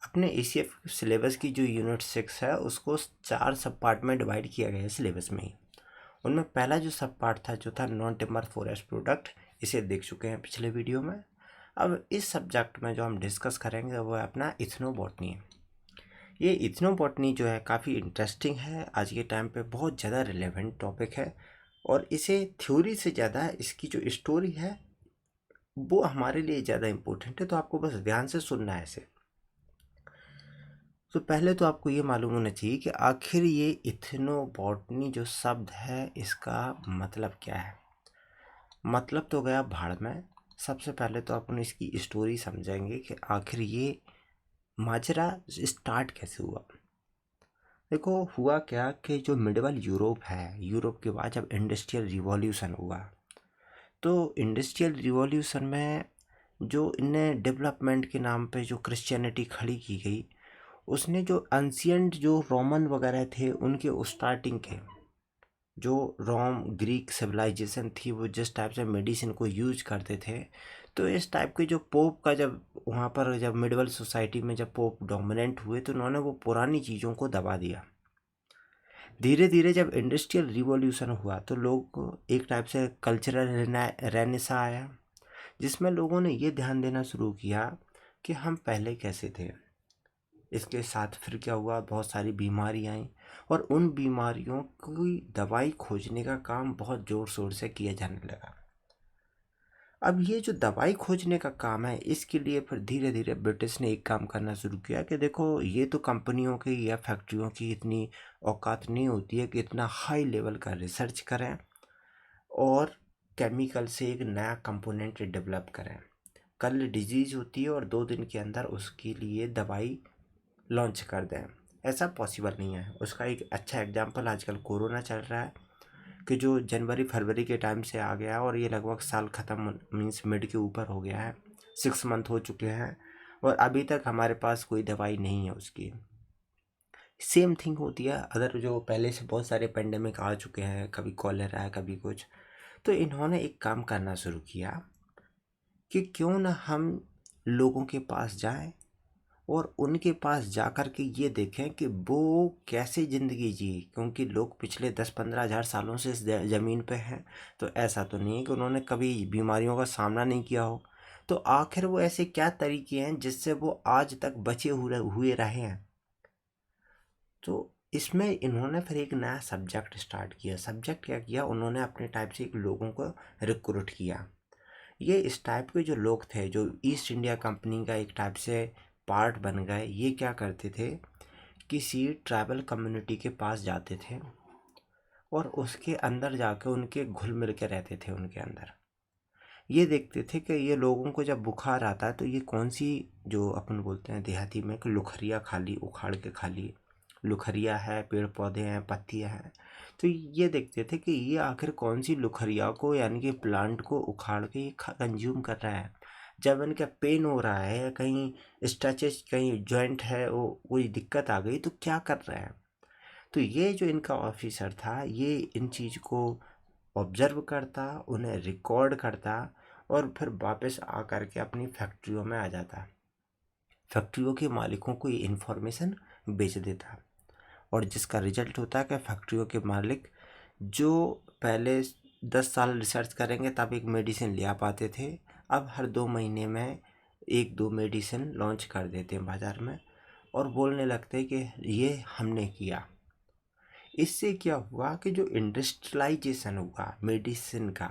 अपने ACF syllabus की जो यूनिट 6 है उसको 4 सब पार्ट में डिवाइड किया गया है सिलेबस में ही। उनमें पहला जो सब पार्ट था जो था नॉन टिम्बर फॉरेस्ट प्रोडक्ट, इसे देख चुके हैं पिछले वीडियो में। अब इस सब्जेक्ट में जो हम डिस्कस करेंगे वो है अपना इथनोबॉटनी। ये इथनोबॉटनी जो है काफ़ी इंटरेस्टिंग है, आज के टाइम पे बहुत ज़्यादा रिलेवेंट टॉपिक है और इसे थ्योरी से ज़्यादा इसकी जो स्टोरी है वो हमारे लिए ज़्यादा इम्पोर्टेंट है। तो आपको बस ध्यान से सुनना है इसे। तो पहले तो आपको ये मालूम होना चाहिए कि आखिर ये इथनोबॉटनी जो शब्द है इसका मतलब क्या है। मतलब तो गया भाड़ में। सबसे पहले तो अपन इसकी स्टोरी समझेंगे कि आखिर ये माजरा स्टार्ट कैसे हुआ। देखो हुआ क्या कि जो मिडवल यूरोप है, यूरोप के बाद जब इंडस्ट्रियल रिवॉल्यूशन हुआ तो इंडस्ट्रियल रिवॉल्यूशन में जो इन्हें डेवलपमेंट के नाम पे जो क्रिश्चियनिटी खड़ी की गई, उसने जो एंशियंट जो रोमन वगैरह थे उनके स्टार्टिंग के जो रोम ग्रीक सिविलाइजेशन थी वो जिस टाइप से मेडिसिन को यूज करते थे, तो इस टाइप के जो पोप का जब वहाँ पर जब मिडवल सोसाइटी में जब पोप डोमिनेंट हुए तो उन्होंने वो पुरानी चीज़ों को दबा दिया। धीरे धीरे जब इंडस्ट्रियल रिवॉल्यूशन हुआ तो लोग एक टाइप से कल्चरल रेनेसा आया, जिसमें लोगों ने ये ध्यान देना शुरू किया कि हम पहले कैसे थे। इसके साथ फिर क्या हुआ, बहुत सारी बीमारी आई और उन बीमारियों की दवाई खोजने का काम बहुत ज़ोर शोर से किया जाने लगा। अब ये जो दवाई खोजने का काम है इसके लिए फिर धीरे धीरे ब्रिटिश ने एक काम करना शुरू किया कि देखो ये तो कंपनियों की या फैक्ट्रियों की इतनी औकात नहीं होती है कि इतना हाई लेवल का रिसर्च करें और केमिकल से एक नया कंपोनेंट डेवलप करें। कल डिजीज़ होती है और 2 दिन के अंदर उसके लिए दवाई लॉन्च कर दें, ऐसा पॉसिबल नहीं है। उसका एक अच्छा एग्जांपल आजकल कोरोना चल रहा है कि जो जनवरी फरवरी के टाइम से आ गया और ये लगभग साल ख़त्म मीन्स मिड के ऊपर हो गया है, 6 मंथ हो चुके हैं और अभी तक हमारे पास कोई दवाई नहीं है उसकी। सेम थिंग होती है अगर जो पहले से बहुत सारे पेंडेमिक आ चुके हैं, कभी कॉलेरा है कभी कुछ, तो इन्होंने एक काम करना शुरू किया कि क्यों ना हम लोगों के पास जाएं और उनके पास जाकर के ये देखें कि वो कैसे ज़िंदगी जी, क्योंकि लोग पिछले 10-15 हज़ार सालों से इस ज़मीन पे हैं। तो ऐसा तो नहीं है कि उन्होंने कभी बीमारियों का सामना नहीं किया हो। तो आखिर वो ऐसे क्या तरीके हैं जिससे वो आज तक बचे हुए रहे हैं। तो इसमें इन्होंने फिर एक नया सब्जेक्ट स्टार्ट किया। सब्जेक्ट क्या किया, उन्होंने अपने टाइप से एक लोगों को रिक्रूट किया। ये इस टाइप के जो लोग थे जो ईस्ट इंडिया कंपनी का एक टाइप से पार्ट बन गए, ये क्या करते थे, किसी ट्राइबल कम्युनिटी के पास जाते थे और उसके अंदर जाके उनके घुल मिल के रहते थे। उनके अंदर ये देखते थे कि ये लोगों को जब बुखार आता है तो ये कौन सी, जो अपन बोलते हैं देहाती में कि लुखरिया खा ली, उखाड़ के खा ली, लुखरिया है, पेड़ पौधे हैं, पत्तियां हैं। तो ये देखते थे कि ये आखिर कौन सी लुखरिया को यानी कि प्लांट को उखाड़ के ये कंज्यूम कर रहा है। जब इनका पेन हो रहा है या कहीं स्ट्रेचेस, कहीं जॉइंट है, वो कोई दिक्कत आ गई तो क्या कर रहा है। तो ये जो इनका ऑफिसर था ये इन चीज़ को ऑब्जर्व करता, उन्हें रिकॉर्ड करता और फिर वापस आकर के अपनी फैक्ट्रियों में आ जाता। फैक्ट्रियों के मालिकों को ये इन्फॉर्मेशन बेच देता और जिसका रिजल्ट होता है कि फैक्ट्रियों के मालिक जो पहले 10 साल रिसर्च करेंगे तब एक मेडिसिन ले आ पाते थे, अब हर 2 महीने में 1-2 मेडिसिन लॉन्च कर देते हैं बाज़ार में और बोलने लगते हैं कि ये हमने किया। इससे क्या हुआ कि जो इंडस्ट्रियलाइजेशन हुआ मेडिसिन का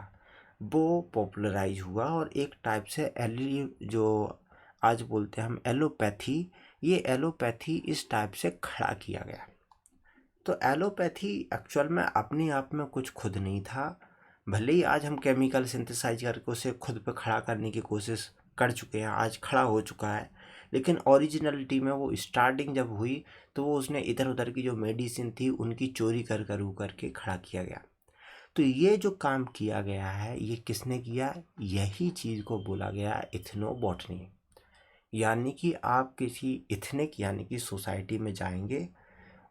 वो पॉपुलराइज हुआ और एक टाइप से जो आज बोलते हैं हम एलोपैथी, ये एलोपैथी इस टाइप से खड़ा किया गया। तो एलोपैथी एक्चुअल में अपने आप में कुछ खुद नहीं था। भले ही आज हम केमिकल सिंथेसाइज करके उसे खुद पे खड़ा करने की कोशिश कर चुके हैं, आज खड़ा हो चुका है, लेकिन ओरिजिनलिटी में वो स्टार्टिंग जब हुई तो वो उसने इधर उधर की जो मेडिसिन थी उनकी चोरी करके खड़ा किया गया। तो ये जो काम किया गया है ये किसने किया, यही चीज़ को बोला गया इथनोबॉटनी। यानी कि आप किसी इथनिक यानी कि सोसाइटी में जाएंगे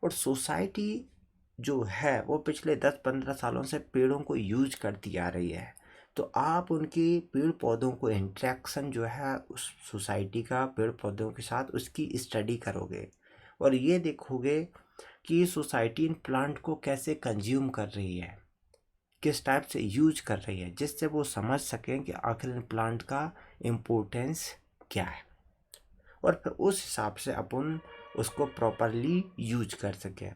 और सोसाइटी जो है वो पिछले 10-15 सालों से पेड़ों को यूज करती आ रही है। तो आप उनके पेड़ पौधों को इंट्रैक्शन जो है उस सोसाइटी का पेड़ पौधों के साथ उसकी स्टडी करोगे और ये देखोगे कि ये सोसाइटी इन प्लांट को कैसे कंज्यूम कर रही है, किस टाइप से यूज कर रही है, जिससे वो समझ सकें कि आखिर इन प्लांट का इम्पोर्टेंस क्या है और फिर उस हिसाब से अपन उसको प्रॉपरली यूज कर सकें।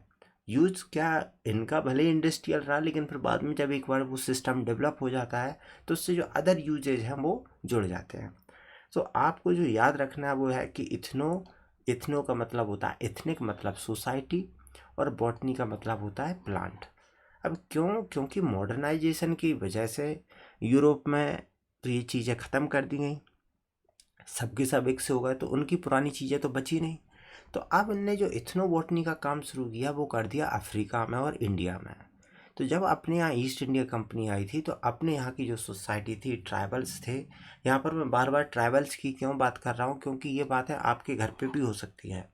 यूज क्या, इनका भले इंडस्ट्रियल रहा लेकिन फिर बाद में जब एक बार वो सिस्टम डेवलप हो जाता है तो उससे जो अदर यूजेज हैं वो जुड़ जाते हैं। तो आपको जो याद रखना है वो है कि इथनो का मतलब होता है एथनिक मतलब सोसाइटी और बॉटनी का मतलब होता है प्लांट। अब क्यों, क्योंकि मॉडर्नाइजेशन की वजह से यूरोप में तो ये चीज़ें ख़त्म कर दी गई, सबके सब एक से हो गए तो उनकी पुरानी चीज़ें तो बची नहीं। तो अब इनने जो इथनोबॉटनी का काम शुरू किया वो कर दिया अफ्रीका में और इंडिया में। तो जब अपने यहाँ ईस्ट इंडिया कंपनी आई थी तो अपने यहाँ की जो सोसाइटी थी, ट्राइबल्स थे, यहाँ पर मैं बार बार ट्राइबल्स की क्यों बात कर रहा हूँ, क्योंकि ये बात है आपके घर पे भी हो सकती है,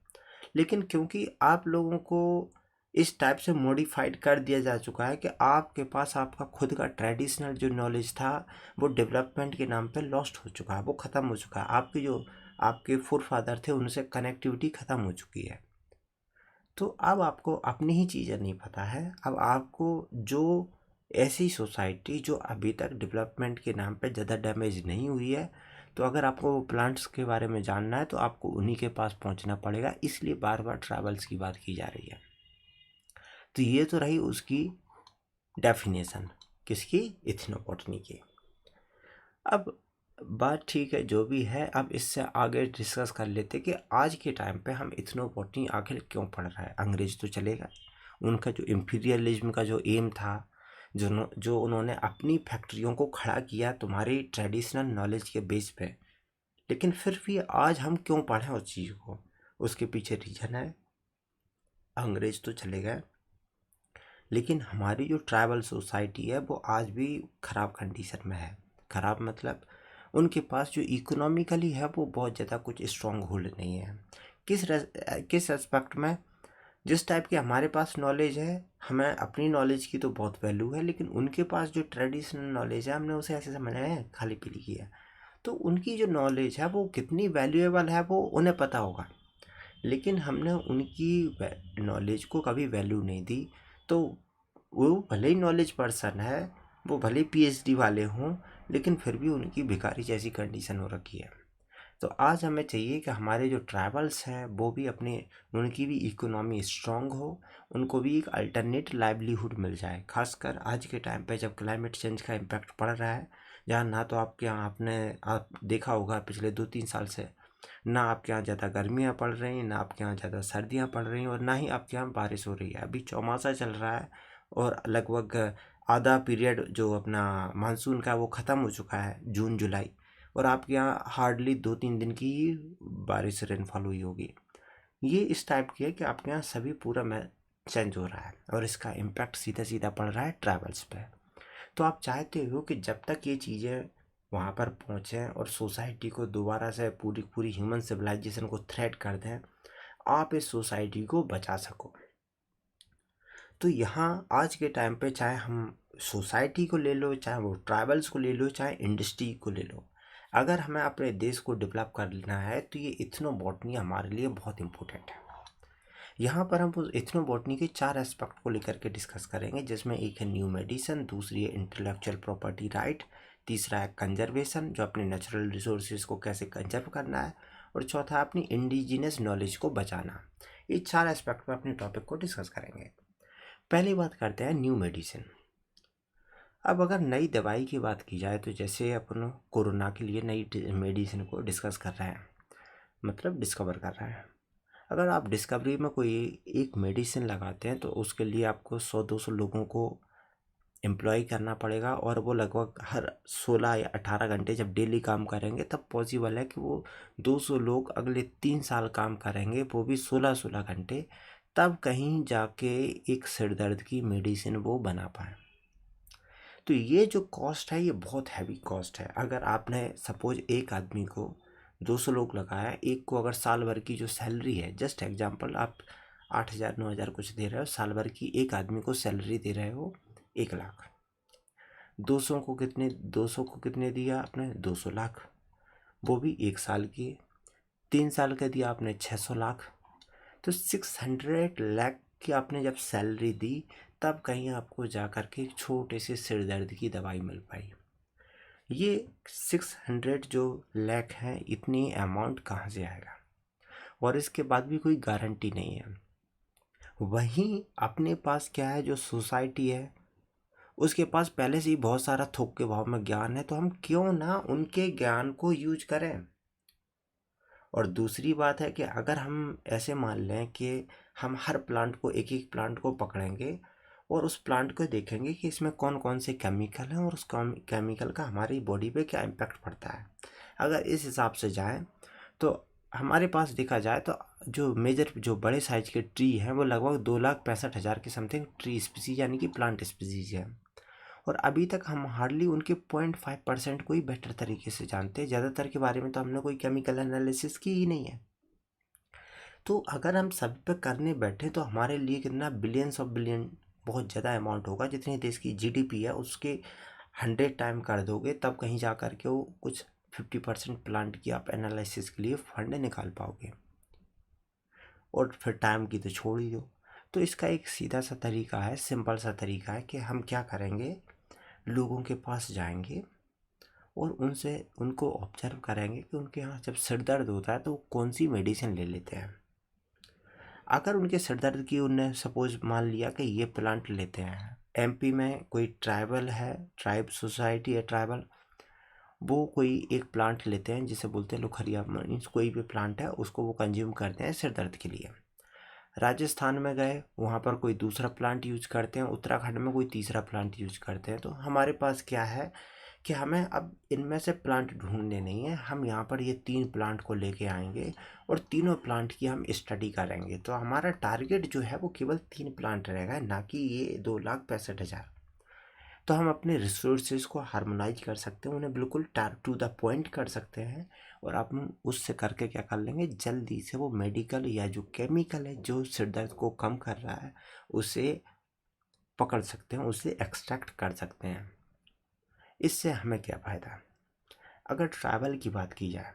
लेकिन क्योंकि आप लोगों को इस टाइप से मॉडिफाइड कर दिया जा चुका है कि आपके पास आपका खुद का ट्रेडिशनल जो नॉलेज था वो डेवलपमेंट के नाम पे लॉस्ट हो चुका है, वो ख़त्म हो चुका है। आपके जो आपके फोर फादर थे उनसे कनेक्टिविटी ख़त्म हो चुकी है। तो अब आपको अपनी ही चीज़ें नहीं पता है। अब आपको जो ऐसी सोसाइटी जो अभी तक डेवलपमेंट के नाम पे ज़्यादा डैमेज नहीं हुई है, तो अगर आपको प्लांट्स के बारे में जानना है तो आपको उन्हीं के पास पहुंचना पड़ेगा, इसलिए बार बार ट्रैवल्स की बात की जा रही है। तो ये तो रही उसकी डेफिनेशन, किसकी, इथनोबॉटनी की। अब बात ठीक है जो भी है, अब इससे आगे डिस्कस कर लेते कि आज के टाइम पे हम इथनोबॉटनी आखिर क्यों पढ़ रहा है। अंग्रेज तो चलेगा, उनका जो इम्पीरियलिज्म का जो एम था, जो उन्होंने अपनी फैक्ट्रियों को खड़ा किया तुम्हारी ट्रेडिशनल नॉलेज के बेस पे, लेकिन फिर भी आज हम क्यों पढ़ें उस चीज़ को, उसके पीछे रीजन है। अंग्रेज तो चले गए लेकिन हमारी जो ट्राइबल सोसाइटी है वो आज भी ख़राब कंडीशन में है। ख़राब मतलब उनके पास जो इकोनॉमिकली है वो बहुत ज़्यादा कुछ स्ट्रॉन्ग होल्ड नहीं है। किस एस्पेक्ट में, जिस टाइप की हमारे पास नॉलेज है, हमें अपनी नॉलेज की तो बहुत वैल्यू है, लेकिन उनके पास जो ट्रेडिशनल नॉलेज है हमने उसे ऐसे समझा है खाली पीली की है। तो उनकी जो नॉलेज है वो कितनी वैल्यूएबल है वो उन्हें पता होगा, लेकिन हमने उनकी नॉलेज को कभी वैल्यू नहीं दी। तो वो भले ही नॉलेज पर्सन है, वो भले ही पीएचडी वाले हों, लेकिन फिर भी उनकी भिखारी जैसी कंडीशन हो रखी है। तो आज हमें चाहिए कि हमारे जो ट्राइबल्स हैं वो भी अपने, उनकी भी इकोनॉमी स्ट्रांग हो, उनको भी एक अल्टरनेट लाइवलीहुड मिल जाए। खासकर आज के टाइम पे जब क्लाइमेट चेंज का इम्पैक्ट पड़ रहा है, जहाँ ना तो आपके यहाँ आप देखा होगा पिछले 2-3 साल से ना आपके यहाँ ज़्यादा गर्मियाँ पड़ रही हैं, ना आपके यहाँ ज़्यादा सर्दियाँ पड़ रही हैं, और ना ही आपके यहाँ बारिश हो रही है। अभी चौमासा चल रहा है और लगभग आधा पीरियड जो अपना मानसून का वो ख़त्म हो चुका है, जून जुलाई, और आपके यहाँ हार्डली 2-3 दिन की ही बारिश रेनफॉल हुई होगी। ये इस टाइप की है कि आपके यहाँ सभी पूरा में चेंज हो रहा है और इसका इम्पैक्ट सीधा सीधा पड़ रहा है ट्रैवल्स पे। तो आप चाहते हो कि जब तक ये चीज़ें वहाँ पर पहुँचें और सोसाइटी को दोबारा से पूरी पूरी ह्यूमन सिविलाइजेशन को थ्रेट कर दें, आप इस सोसाइटी को बचा सको। तो यहाँ आज के टाइम पे चाहे हम सोसाइटी को ले लो, चाहे वो ट्राइबल्स को ले लो, चाहे इंडस्ट्री को ले लो, अगर हमें अपने देश को डेवलप करना है तो ये इथनोबॉटनी हमारे लिए बहुत इम्पोर्टेंट है। यहाँ पर हम उस इथनोबॉटनी के 4 एस्पेक्ट को लेकर के डिस्कस करेंगे, जिसमें एक है न्यू मेडिसिन, दूसरी है इंटेलेक्चुअल प्रॉपर्टी राइट, तीसरा है कंजर्वेशन, जो अपने नेचुरल रिसोर्सेज को कैसे कंजर्व करना है, और चौथा है अपनी इंडिजिनस नॉलेज को बचाना। ये 4 एस्पेक्ट में अपने टॉपिक को डिस्कस करेंगे। पहली बात करते हैं न्यू मेडिसिन। अब अगर नई दवाई की बात की जाए तो जैसे अपन कोरोना के लिए नई मेडिसिन को डिस्कस कर रहे हैं, मतलब डिस्कवर कर रहे हैं। अगर आप डिस्कवरी में कोई एक मेडिसिन लगाते हैं तो उसके लिए आपको 100-200 लोगों को एम्प्लॉय करना पड़ेगा, और वो लगभग हर 16 या 18 घंटे जब डेली काम करेंगे तब पॉसिबल है कि वो 200 लोग अगले 3 साल काम करेंगे, वो भी 16-16 घंटे, तब कहीं जाके एक सिर दर्द की मेडिसिन वो बना पाए। तो ये जो कॉस्ट है ये बहुत हैवी कॉस्ट है। अगर आपने सपोज एक आदमी को 200 लोग लगाया, एक को अगर साल भर की जो सैलरी है, जस्ट एग्जांपल, आप 8,000 9,000 कुछ दे रहे हो, साल भर की एक आदमी को सैलरी दे रहे हो 1 लाख, 200 को कितने दिया आपने? 200 लाख, वो भी 1 साल की। 3 साल का दिया आपने 600 लाख। तो 600 लाख की आपने जब सैलरी दी, तब कहीं आपको जा कर के एक छोटे से सिर दर्द की दवाई मिल पाई। ये 600 जो लाख हैं, इतनी अमाउंट कहाँ से आएगा? और इसके बाद भी कोई गारंटी नहीं है। वहीं अपने पास क्या है, जो सोसाइटी है उसके पास पहले से ही बहुत सारा थोक के भाव में ज्ञान है, तो हम क्यों ना उनके ज्ञान को यूज करें। और दूसरी बात है कि अगर हम ऐसे मान लें कि हम हर प्लांट को, एक एक प्लांट को पकड़ेंगे और उस प्लांट को देखेंगे कि इसमें कौन कौन से केमिकल हैं और उस केमिकल का हमारी बॉडी पे क्या इम्पैक्ट पड़ता है, अगर इस हिसाब से जाएं तो हमारे पास देखा जाए तो जो बड़े साइज के ट्री हैं वो लगभग 2,65,000 के समथिंग ट्री स्पीसीज यानी कि प्लांट स्पीसीज है। और अभी तक हम हार्डली उनके 0.5% को ही बेटर तरीके से जानते हैं। ज़्यादातर के बारे में तो हमने कोई केमिकल एनालिसिस की ही नहीं है। तो अगर हम सब पे करने बैठे तो हमारे लिए कितना बिलियंस ऑफ बिलियन, बहुत ज़्यादा अमाउंट होगा। जितनी देश की जीडीपी है उसके 100 टाइम कर दोगे, तब कहीं जा कर के वो कुछ 50% प्लांट की आप एनालिसिस के लिए फंड निकाल पाओगे। और फिर टाइम की तो छोड़ ही दो। तो इसका एक सीधा सा तरीका है, सिंपल सा तरीका है कि हम क्या करेंगे, लोगों के पास जाएंगे और उनको ऑब्जर्व करेंगे कि उनके यहाँ जब सिर दर्द होता है तो वो कौन सी मेडिसिन ले लेते हैं। अगर उनके सिर दर्द की उनने सपोज मान लिया कि ये प्लांट लेते हैं, एमपी में कोई ट्राइबल है, ट्राइब सोसाइटी है ट्राइबल, वो कोई एक प्लांट लेते हैं जिसे बोलते हैं लोखरिया, मीन्स कोई भी प्लांट है उसको वो कंज्यूम करते हैं सिर दर्द के लिए। राजस्थान में गए, वहाँ पर कोई दूसरा प्लांट यूज करते हैं, उत्तराखंड में कोई तीसरा प्लांट यूज करते हैं। तो हमारे पास क्या है कि हमें अब इनमें से प्लांट ढूंढने नहीं है, हम यहाँ पर ये 3 प्लांट को लेके आएंगे और तीनों प्लांट की हम स्टडी करेंगे। तो हमारा टारगेट जो है वो केवल 3 प्लांट रहेगा, ना कि ये 2,65,000। तो हम अपने रिसोर्सेज को हार्मोनाइज कर सकते हैं, उन्हें बिल्कुल टू द पॉइंट कर सकते हैं। और आप उससे करके क्या कर लेंगे, जल्दी से वो मेडिकल या जो केमिकल है जो सिर दर्द को कम कर रहा है उसे पकड़ सकते हैं, उसे एक्सट्रैक्ट कर सकते हैं। इससे हमें क्या फ़ायदा? अगर ट्रैवल की बात की जाए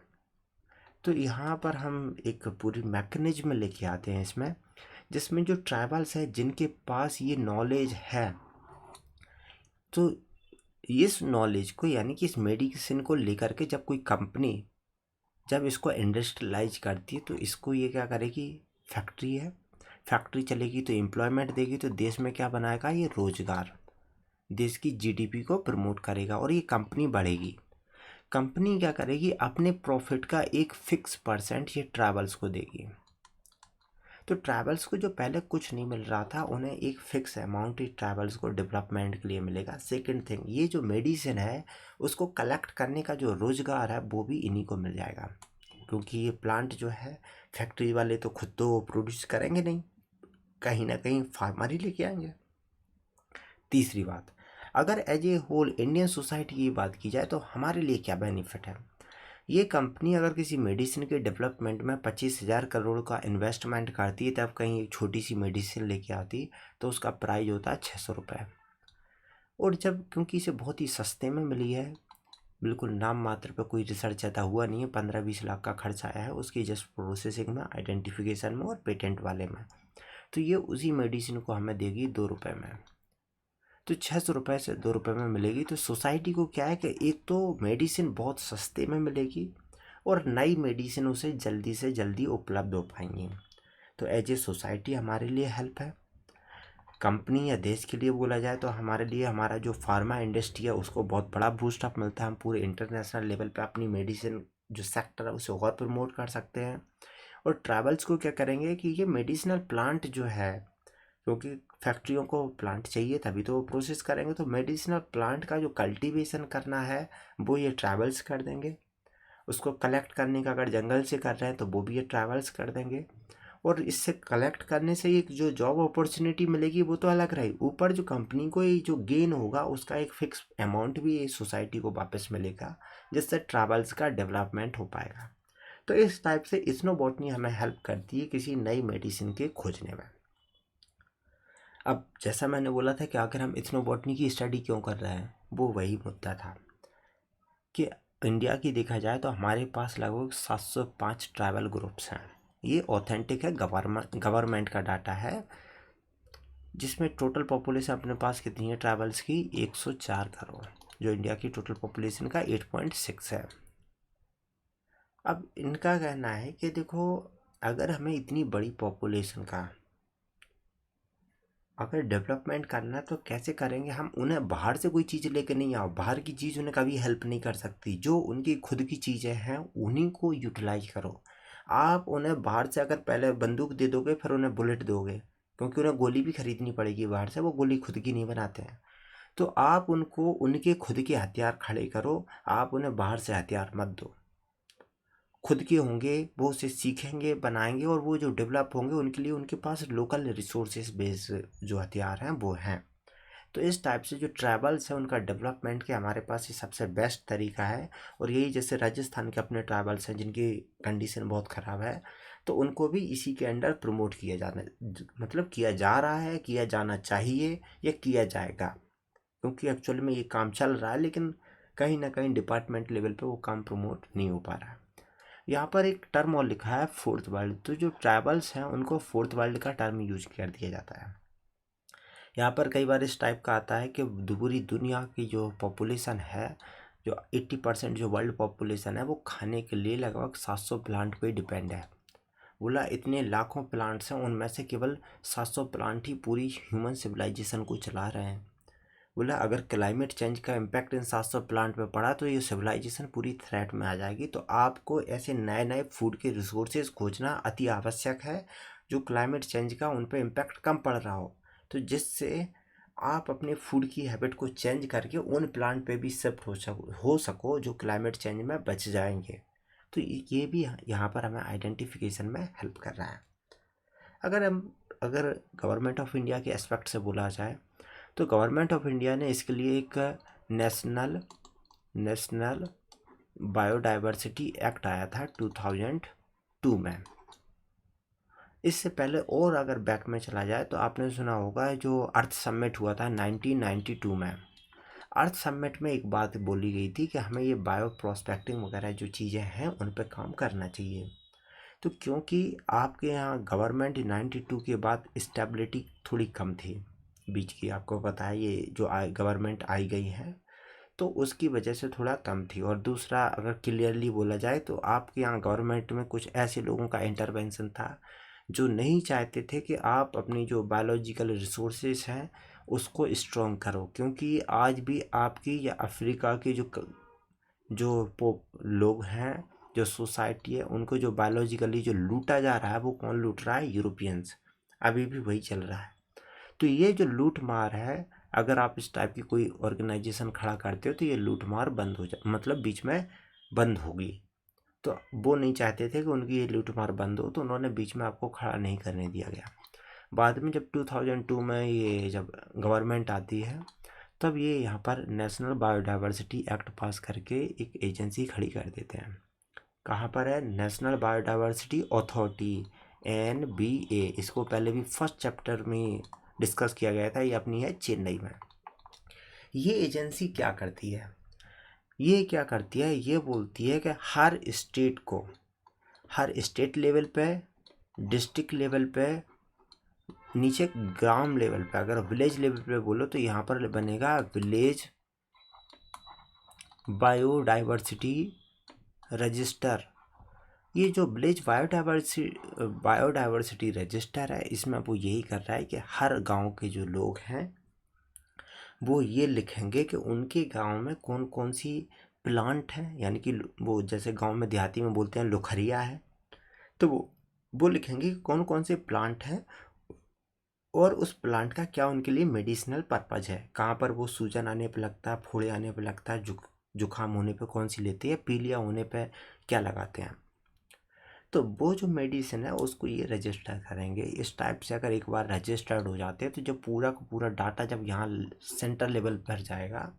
तो यहाँ पर हम एक पूरी मैकेनिज्म लेके आते हैं इसमें, जिसमें जो ट्राइबल्स हैं जिनके पास ये नॉलेज है, तो इस नॉलेज को यानी कि इस मेडिसिन को लेकर के जब कोई कंपनी जब इसको इंडस्ट्रियलाइज करती है तो इसको ये क्या करेगी, फैक्ट्री है, फैक्ट्री चलेगी तो एम्प्लॉयमेंट देगी, तो देश में क्या बनाएगा, ये रोजगार, देश की जीडीपी को प्रमोट करेगा और ये कंपनी बढ़ेगी। कंपनी क्या करेगी, अपने प्रॉफिट का एक फिक्स परसेंट ये ट्रैवल्स को देगी। तो ट्रैवल्स को जो पहले कुछ नहीं मिल रहा था, उन्हें एक फिक्स अमाउंट ही ट्रैवल्स को डेवलपमेंट के लिए मिलेगा। सेकंड थिंग, ये जो मेडिसिन है उसको कलेक्ट करने का जो रोजगार है वो भी इन्हीं को मिल जाएगा, क्योंकि ये प्लांट जो है फैक्ट्री वाले तो खुद तो प्रोड्यूस करेंगे नहीं, कहीं ना कहीं फार्मर ही लेके आएंगे। तीसरी बात, अगर as a whole Indian society की बात की जाए तो हमारे लिए क्या बेनिफिट है। ये कंपनी अगर किसी मेडिसिन के डेवलपमेंट में 25,000 करोड़ का इन्वेस्टमेंट करती है, तब कहीं एक छोटी सी मेडिसिन लेके आती तो उसका प्राइस होता है 600 रुपये। और जब क्योंकि इसे बहुत ही सस्ते में मिली है, बिल्कुल नाम मात्र पे, कोई रिसर्च ज़्यादा हुआ नहीं है, 15-20 लाख का खर्च आया है उसकी जस्ट प्रोसेसिंग में, आइडेंटिफिकेशन में और पेटेंट वाले में, तो ये उसी मेडिसिन को हमें देगी 2 रुपये में। तो 600 रुपये से 2 रुपये में मिलेगी। तो सोसाइटी को क्या है कि एक तो मेडिसिन बहुत सस्ते में मिलेगी और नई मेडिसिन उसे जल्दी से जल्दी उपलब्ध हो पाएंगी। तो एज ए सोसाइटी हमारे लिए हेल्प है। कंपनी या देश के लिए बोला जाए तो हमारे लिए हमारा जो फार्मा इंडस्ट्री है उसको बहुत बड़ा बूस्ट अप मिलता है। हम पूरे इंटरनेशनल लेवल पे अपनी मेडिसिन जो सेक्टर है उसे और प्रमोट कर सकते हैं। और ट्रैवल्स को क्या करेंगे कि ये मेडिसिनल प्लांट जो है, क्योंकि फैक्ट्रियों को प्लांट चाहिए तभी तो वो प्रोसेस करेंगे, तो मेडिसिनल प्लांट का जो कल्टीवेशन करना है वो ये ट्रैवल्स कर देंगे। उसको कलेक्ट करने का अगर जंगल से कर रहे हैं तो वो भी ये ट्रैवल्स कर देंगे। और इससे कलेक्ट करने से एक जो जॉब अपॉर्चुनिटी मिलेगी वो तो अलग रही, ऊपर जो कंपनी को ये जो गेन होगा उसका एक फिक्स अमाउंट भी ये सोसाइटी को वापस मिलेगा, जिससे ट्रैवल्स का डेवलपमेंट हो पाएगा। तो इस टाइप से इथनोबॉटनी हमें हेल्प करती है किसी नई मेडिसिन के खोजने में। अब जैसा मैंने बोला था कि आखिर हम इथनोबॉटनी की स्टडी क्यों कर रहे हैं, वो वही मुद्दा था कि इंडिया की देखा जाए तो हमारे पास लगभग 705 ट्राइबल ग्रुप्स हैं। ये ऑथेंटिक है, गवर्नमेंट का डाटा है, जिसमें टोटल पॉपुलेशन अपने पास कितनी है ट्राइबल्स की, 104 करोड़, जो इंडिया की टोटल पॉपुलेशन का 8.6 है। अब इनका कहना है कि देखो, अगर हमें इतनी बड़ी पॉपुलेशन का अगर डेवलपमेंट करना है तो कैसे करेंगे हम? उन्हें बाहर से कोई चीज़ लेकर नहीं आओ, बाहर की चीज़ उन्हें कभी हेल्प नहीं कर सकती। जो उनकी खुद की चीज़ें हैं उन्हीं को यूटिलाइज करो। आप उन्हें बाहर से अगर पहले बंदूक दे दोगे फिर उन्हें बुलेट दोगे, क्योंकि उन्हें गोली भी खरीदनी पड़ेगी बाहर से, वो गोली खुद की नहीं बनाते हैं। तो आप उनको उनके खुद के हथियार खड़े करो, आप उन्हें बाहर से हथियार मत दो। खुद के होंगे, वो उसे सीखेंगे, बनाएंगे, और वो जो डेवलप होंगे उनके लिए उनके पास लोकल रिसोर्सेज बेस्ड जो हथियार हैं वो हैं। तो इस टाइप से जो ट्राइबल्स हैं उनका डेवलपमेंट के हमारे पास ये सबसे बेस्ट तरीका है। और यही जैसे राजस्थान के अपने ट्राइबल्स हैं जिनकी कंडीशन बहुत ख़राब है, तो उनको भी इसी के अंडर प्रमोट किया जाना, मतलब किया जा रहा है, किया जाना चाहिए या किया जाएगा, क्योंकि एक्चुअल में ये काम चल रहा है, लेकिन कहीं ना कहीं डिपार्टमेंट लेवल पे वो काम प्रमोट नहीं हो पा रहा है। यहाँ पर एक टर्म और लिखा है फोर्थ वर्ल्ड, तो जो ट्राइबल्स हैं उनको फोर्थ वर्ल्ड का टर्म यूज कर दिया जाता है। यहाँ पर कई बार इस टाइप का आता है कि पूरी दुनिया की जो पॉपुलेशन है, जो 80% जो वर्ल्ड पॉपुलेशन है, वो खाने के लिए लगभग 700 प्लांट पे डिपेंड है। बोला इतने लाखों प्लांट्स हैं, उनमें से केवल 700 प्लांट ही पूरी ह्यूमन सिविलाइजेशन को चला रहे हैं। बोला अगर क्लाइमेट चेंज का इम्पैक्ट इन 700 प्लांट पे पड़ा तो ये सिविलाइजेशन पूरी थ्रेट में आ जाएगी। तो आपको ऐसे नए नए फूड के रिसोर्सेज खोजना अति आवश्यक है, जो क्लाइमेट चेंज का उन पे इम्पैक्ट कम पड़ रहा हो, तो जिससे आप अपने फूड की हैबिट को चेंज करके उन प्लांट पे भी शिफ्ट हो सको जो क्लाइमेट चेंज में बच जाएंगे। तो ये भी यहाँ पर हमें आइडेंटिफिकेशन में हेल्प कर रहा है। अगर गवर्नमेंट ऑफ इंडिया के एस्पेक्ट से बोला जाए तो गवर्नमेंट ऑफ इंडिया ने इसके लिए एक नेशनल बायोडाइवर्सिटी एक्ट आया था 2002 में। इससे पहले और अगर बैक में चला जाए तो आपने सुना होगा जो अर्थ समिट हुआ था 1992 में। अर्थ समिट में एक बात बोली गई थी कि हमें ये बायो प्रोस्पेक्टिंग वगैरह जो चीज़ें हैं उन पर काम करना चाहिए। तो क्योंकि आपके यहाँ गवर्नमेंट 92 के बाद स्टेबिलिटी थोड़ी कम थी बीच की, आपको पता है ये जो गवर्नमेंट आई गई है तो उसकी वजह से थोड़ा कम थी। और दूसरा अगर क्लियरली बोला जाए तो आपके यहाँ गवर्नमेंट में कुछ ऐसे लोगों का इंटरवेंशन था जो नहीं चाहते थे कि आप अपनी जो बायोलॉजिकल रिसोर्सेज हैं उसको स्ट्रॉन्ग करो, क्योंकि आज भी आपकी या अफ्रीका के लोग हैं, जो सोसाइटी है, उनको जो बायोलॉजिकली जो लूटा जा रहा है वो कौन लूट रहा है? यूरोपियंस। अभी भी वही चल रहा है। तो ये जो लूट मार है, अगर आप इस टाइप की कोई ऑर्गेनाइजेशन खड़ा करते हो तो ये लूट मार बंद हो जाए, मतलब बीच में बंद होगी। तो वो नहीं चाहते थे कि उनकी ये लूट मार बंद हो, तो उन्होंने बीच में आपको खड़ा नहीं करने दिया गया। बाद में जब 2002 में ये जब गवर्नमेंट आती है तब ये यहाँ पर नेशनल बायोडाइवर्सिटी एक्ट पास करके एक एजेंसी खड़ी कर देते हैं। कहाँ पर है? National biodiversity authority, NBA। इसको पहले भी फर्स्ट चैप्टर में डिस्कस किया गया था। ये अपनी है चेन्नई में। ये एजेंसी क्या करती है? ये बोलती है कि हर स्टेट लेवल पे, डिस्ट्रिक्ट लेवल पे, नीचे ग्राम लेवल पे, अगर विलेज लेवल पे बोलो तो यहाँ पर बनेगा विलेज बायोडाइवर्सिटी रजिस्टर। ये जो विलेज बायोडाइवर्सिटी रजिस्टर है, इसमें वो यही कर रहा है कि हर गांव के जो लोग हैं वो ये लिखेंगे कि उनके गांव में कौन कौन सी प्लांट है, यानी कि वो जैसे गांव में देहाती में बोलते हैं लोखरिया है, तो वो लिखेंगे कि कौन कौन से प्लांट हैं और उस प्लांट का क्या उनके लिए मेडिसिनल पर्पज है, कहाँ पर वो सूजन आने पे लगता है, फोड़े आने पे लगता है, जुकाम होने पे कौन सी लेते हैं, पीलिया होने पे क्या लगाते हैं। तो वो जो मेडिसिन है उसको ये रजिस्टर करेंगे। इस टाइप से अगर एक बार रजिस्टर्ड हो जाते हैं तो जब पूरा का पूरा डाटा जब यहाँ सेंटर लेवल पर जाएगा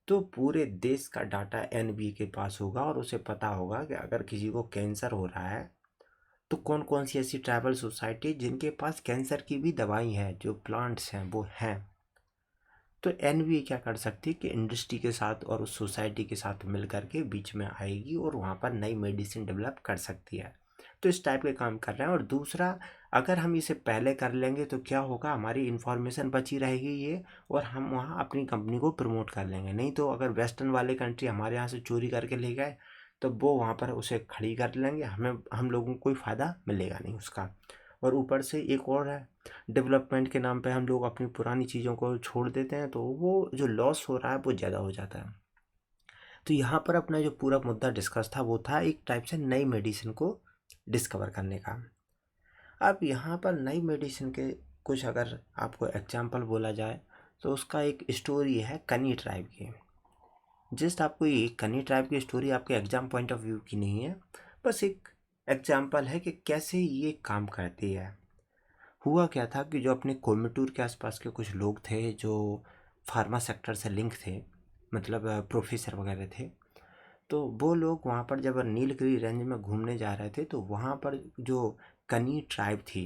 तो पूरे देश का डाटा NBA के पास होगा और उसे पता होगा कि अगर किसी को कैंसर हो रहा है तो कौन कौन सी ऐसी ट्राइबल सोसाइटी जिनके पास कैंसर की भी दवाई है, जो प्लांट्स हैं वो हैं। तो एनवीए क्या कर सकती है कि इंडस्ट्री के साथ और उस सोसाइटी के साथ मिल करके बीच में आएगी और वहाँ पर नई मेडिसिन डेवलप कर सकती है। तो इस टाइप के काम कर रहे हैं। और दूसरा, अगर हम इसे पहले कर लेंगे तो क्या होगा, हमारी इन्फॉर्मेशन बची रहेगी ये, और हम वहाँ अपनी कंपनी को प्रमोट कर लेंगे। नहीं तो अगर वेस्टर्न वाले कंट्री हमारे यहाँ से चोरी करके ले गए तो वो वहाँ पर उसे खड़ी कर लेंगे, हम लोगों को कोई फ़ायदा मिलेगा नहीं उसका। और ऊपर से एक और है, डेवलपमेंट के नाम पे हम लोग अपनी पुरानी चीज़ों को छोड़ देते हैं, तो वो जो लॉस हो रहा है वो ज़्यादा हो जाता है। तो यहाँ पर अपना जो पूरा मुद्दा डिस्कस था वो था एक टाइप से नई मेडिसिन को डिस्कवर करने का। अब यहाँ पर नई मेडिसिन के कुछ अगर आपको एग्जाम्पल बोला जाए तो उसका एक स्टोरी है कनी ट्राइब की। जस्ट आपको ये कनी ट्राइब की स्टोरी आपके एग्जाम पॉइंट ऑफ व्यू की नहीं है, बस एक एग्जाम्पल है कि कैसे ये काम करती है। हुआ क्या था कि जो अपने कोयम्बटूर के आसपास के कुछ लोग थे जो फार्मा सेक्टर से लिंक थे, मतलब प्रोफेसर वगैरह थे, तो वो लोग वहाँ पर जब नीलगिरी रेंज में घूमने जा रहे थे तो वहाँ पर जो कनी ट्राइब थी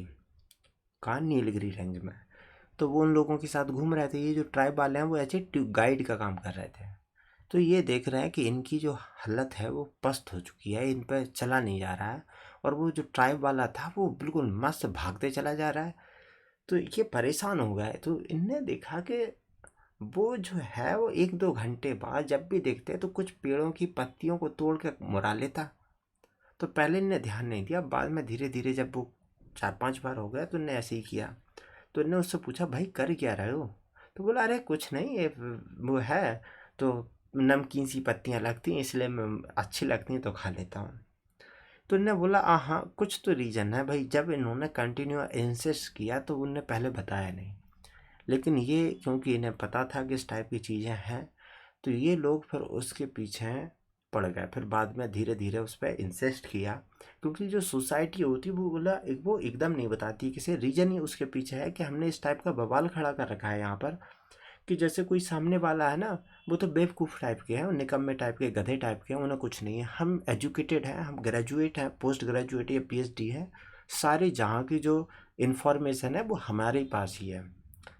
का नीलगिरी रेंज में, तो वो उन लोगों के साथ घूम रहे थे। ये जो ट्राइब वाले हैं वो ऐसे गाइड का काम कर रहे थे। तो ये देख रहे हैं कि इनकी जो हालत है वो पस्त हो चुकी है, इन पर चला नहीं जा रहा है। और वो जो ट्राइब वाला था वो बिल्कुल मस्त भागते चला जा रहा है। तो ये परेशान हो गए। तो इनने देखा कि वो जो है वो 1-2 घंटे बाद जब भी देखते हैं तो कुछ पेड़ों की पत्तियों को तोड़ के मुड़ा लेता। तो पहले इनने ध्यान नहीं दिया, बाद में धीरे धीरे जब वो 4-5 बार हो गया तो इनने ऐसे ही किया। तो इनने उससे पूछा, भाई कर क्या रहे हो? तो बोला, अरे कुछ नहीं, ये वो है तो नमकीन सी पत्तियाँ लगती हैं इसलिए मैं अच्छी लगती हैं तो खा लेता हूँ। तो इन्होंने बोला, हाँ कुछ तो रीज़न है भाई। जब इन्होंने कंटिन्यू इंसिस्ट किया तो उनने पहले बताया नहीं, लेकिन ये क्योंकि इन्हें पता था कि इस टाइप की चीज़ें हैं तो ये लोग फिर उसके पीछे पड़ गए। फिर बाद में धीरे धीरे उस पर इंसिस्ट किया, क्योंकि जो सोसाइटी होती वो बोला वो एकदम नहीं बताती, किसी रीज़न ही उसके पीछे है कि हमने इस टाइप का बवाल खड़ा कर रखा है यहाँ पर कि जैसे कोई सामने वाला है ना, वो तो बेवकूफ़ टाइप के हैं, निकम्मे टाइप के, गधे टाइप के हैं, उन्हें कुछ नहीं है। हम एजुकेटेड हैं, हम ग्रेजुएट हैं, पोस्ट ग्रेजुएट या पीएचडी है, सारी जहाँ की जो इन्फॉर्मेशन है वो हमारे पास ही है।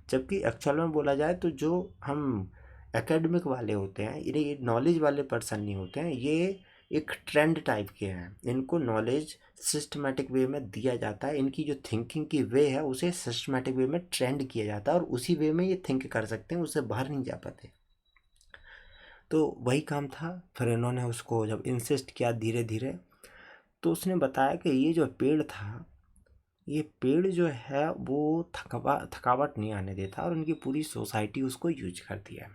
जबकि एक्चुअल में बोला जाए तो जो हम एकेडमिक वाले होते हैं, ये नॉलेज वाले पर्सन नहीं होते हैं, ये एक ट्रेंड टाइप के हैं। इनको नॉलेज सिस्टमेटिक वे में दिया जाता है, इनकी जो थिंकिंग की वे है उसे सिस्टमेटिक वे में ट्रेंड किया जाता है और उसी वे में ये थिंक कर सकते हैं, उससे बाहर नहीं जा पाते। तो वही काम था। फिर इन्होंने उसको जब इंसिस्ट किया धीरे धीरे, तो उसने बताया कि ये जो पेड़ था, ये पेड़ जो है वो थकावट नहीं आने देता और उनकी पूरी सोसाइटी उसको यूज करती है।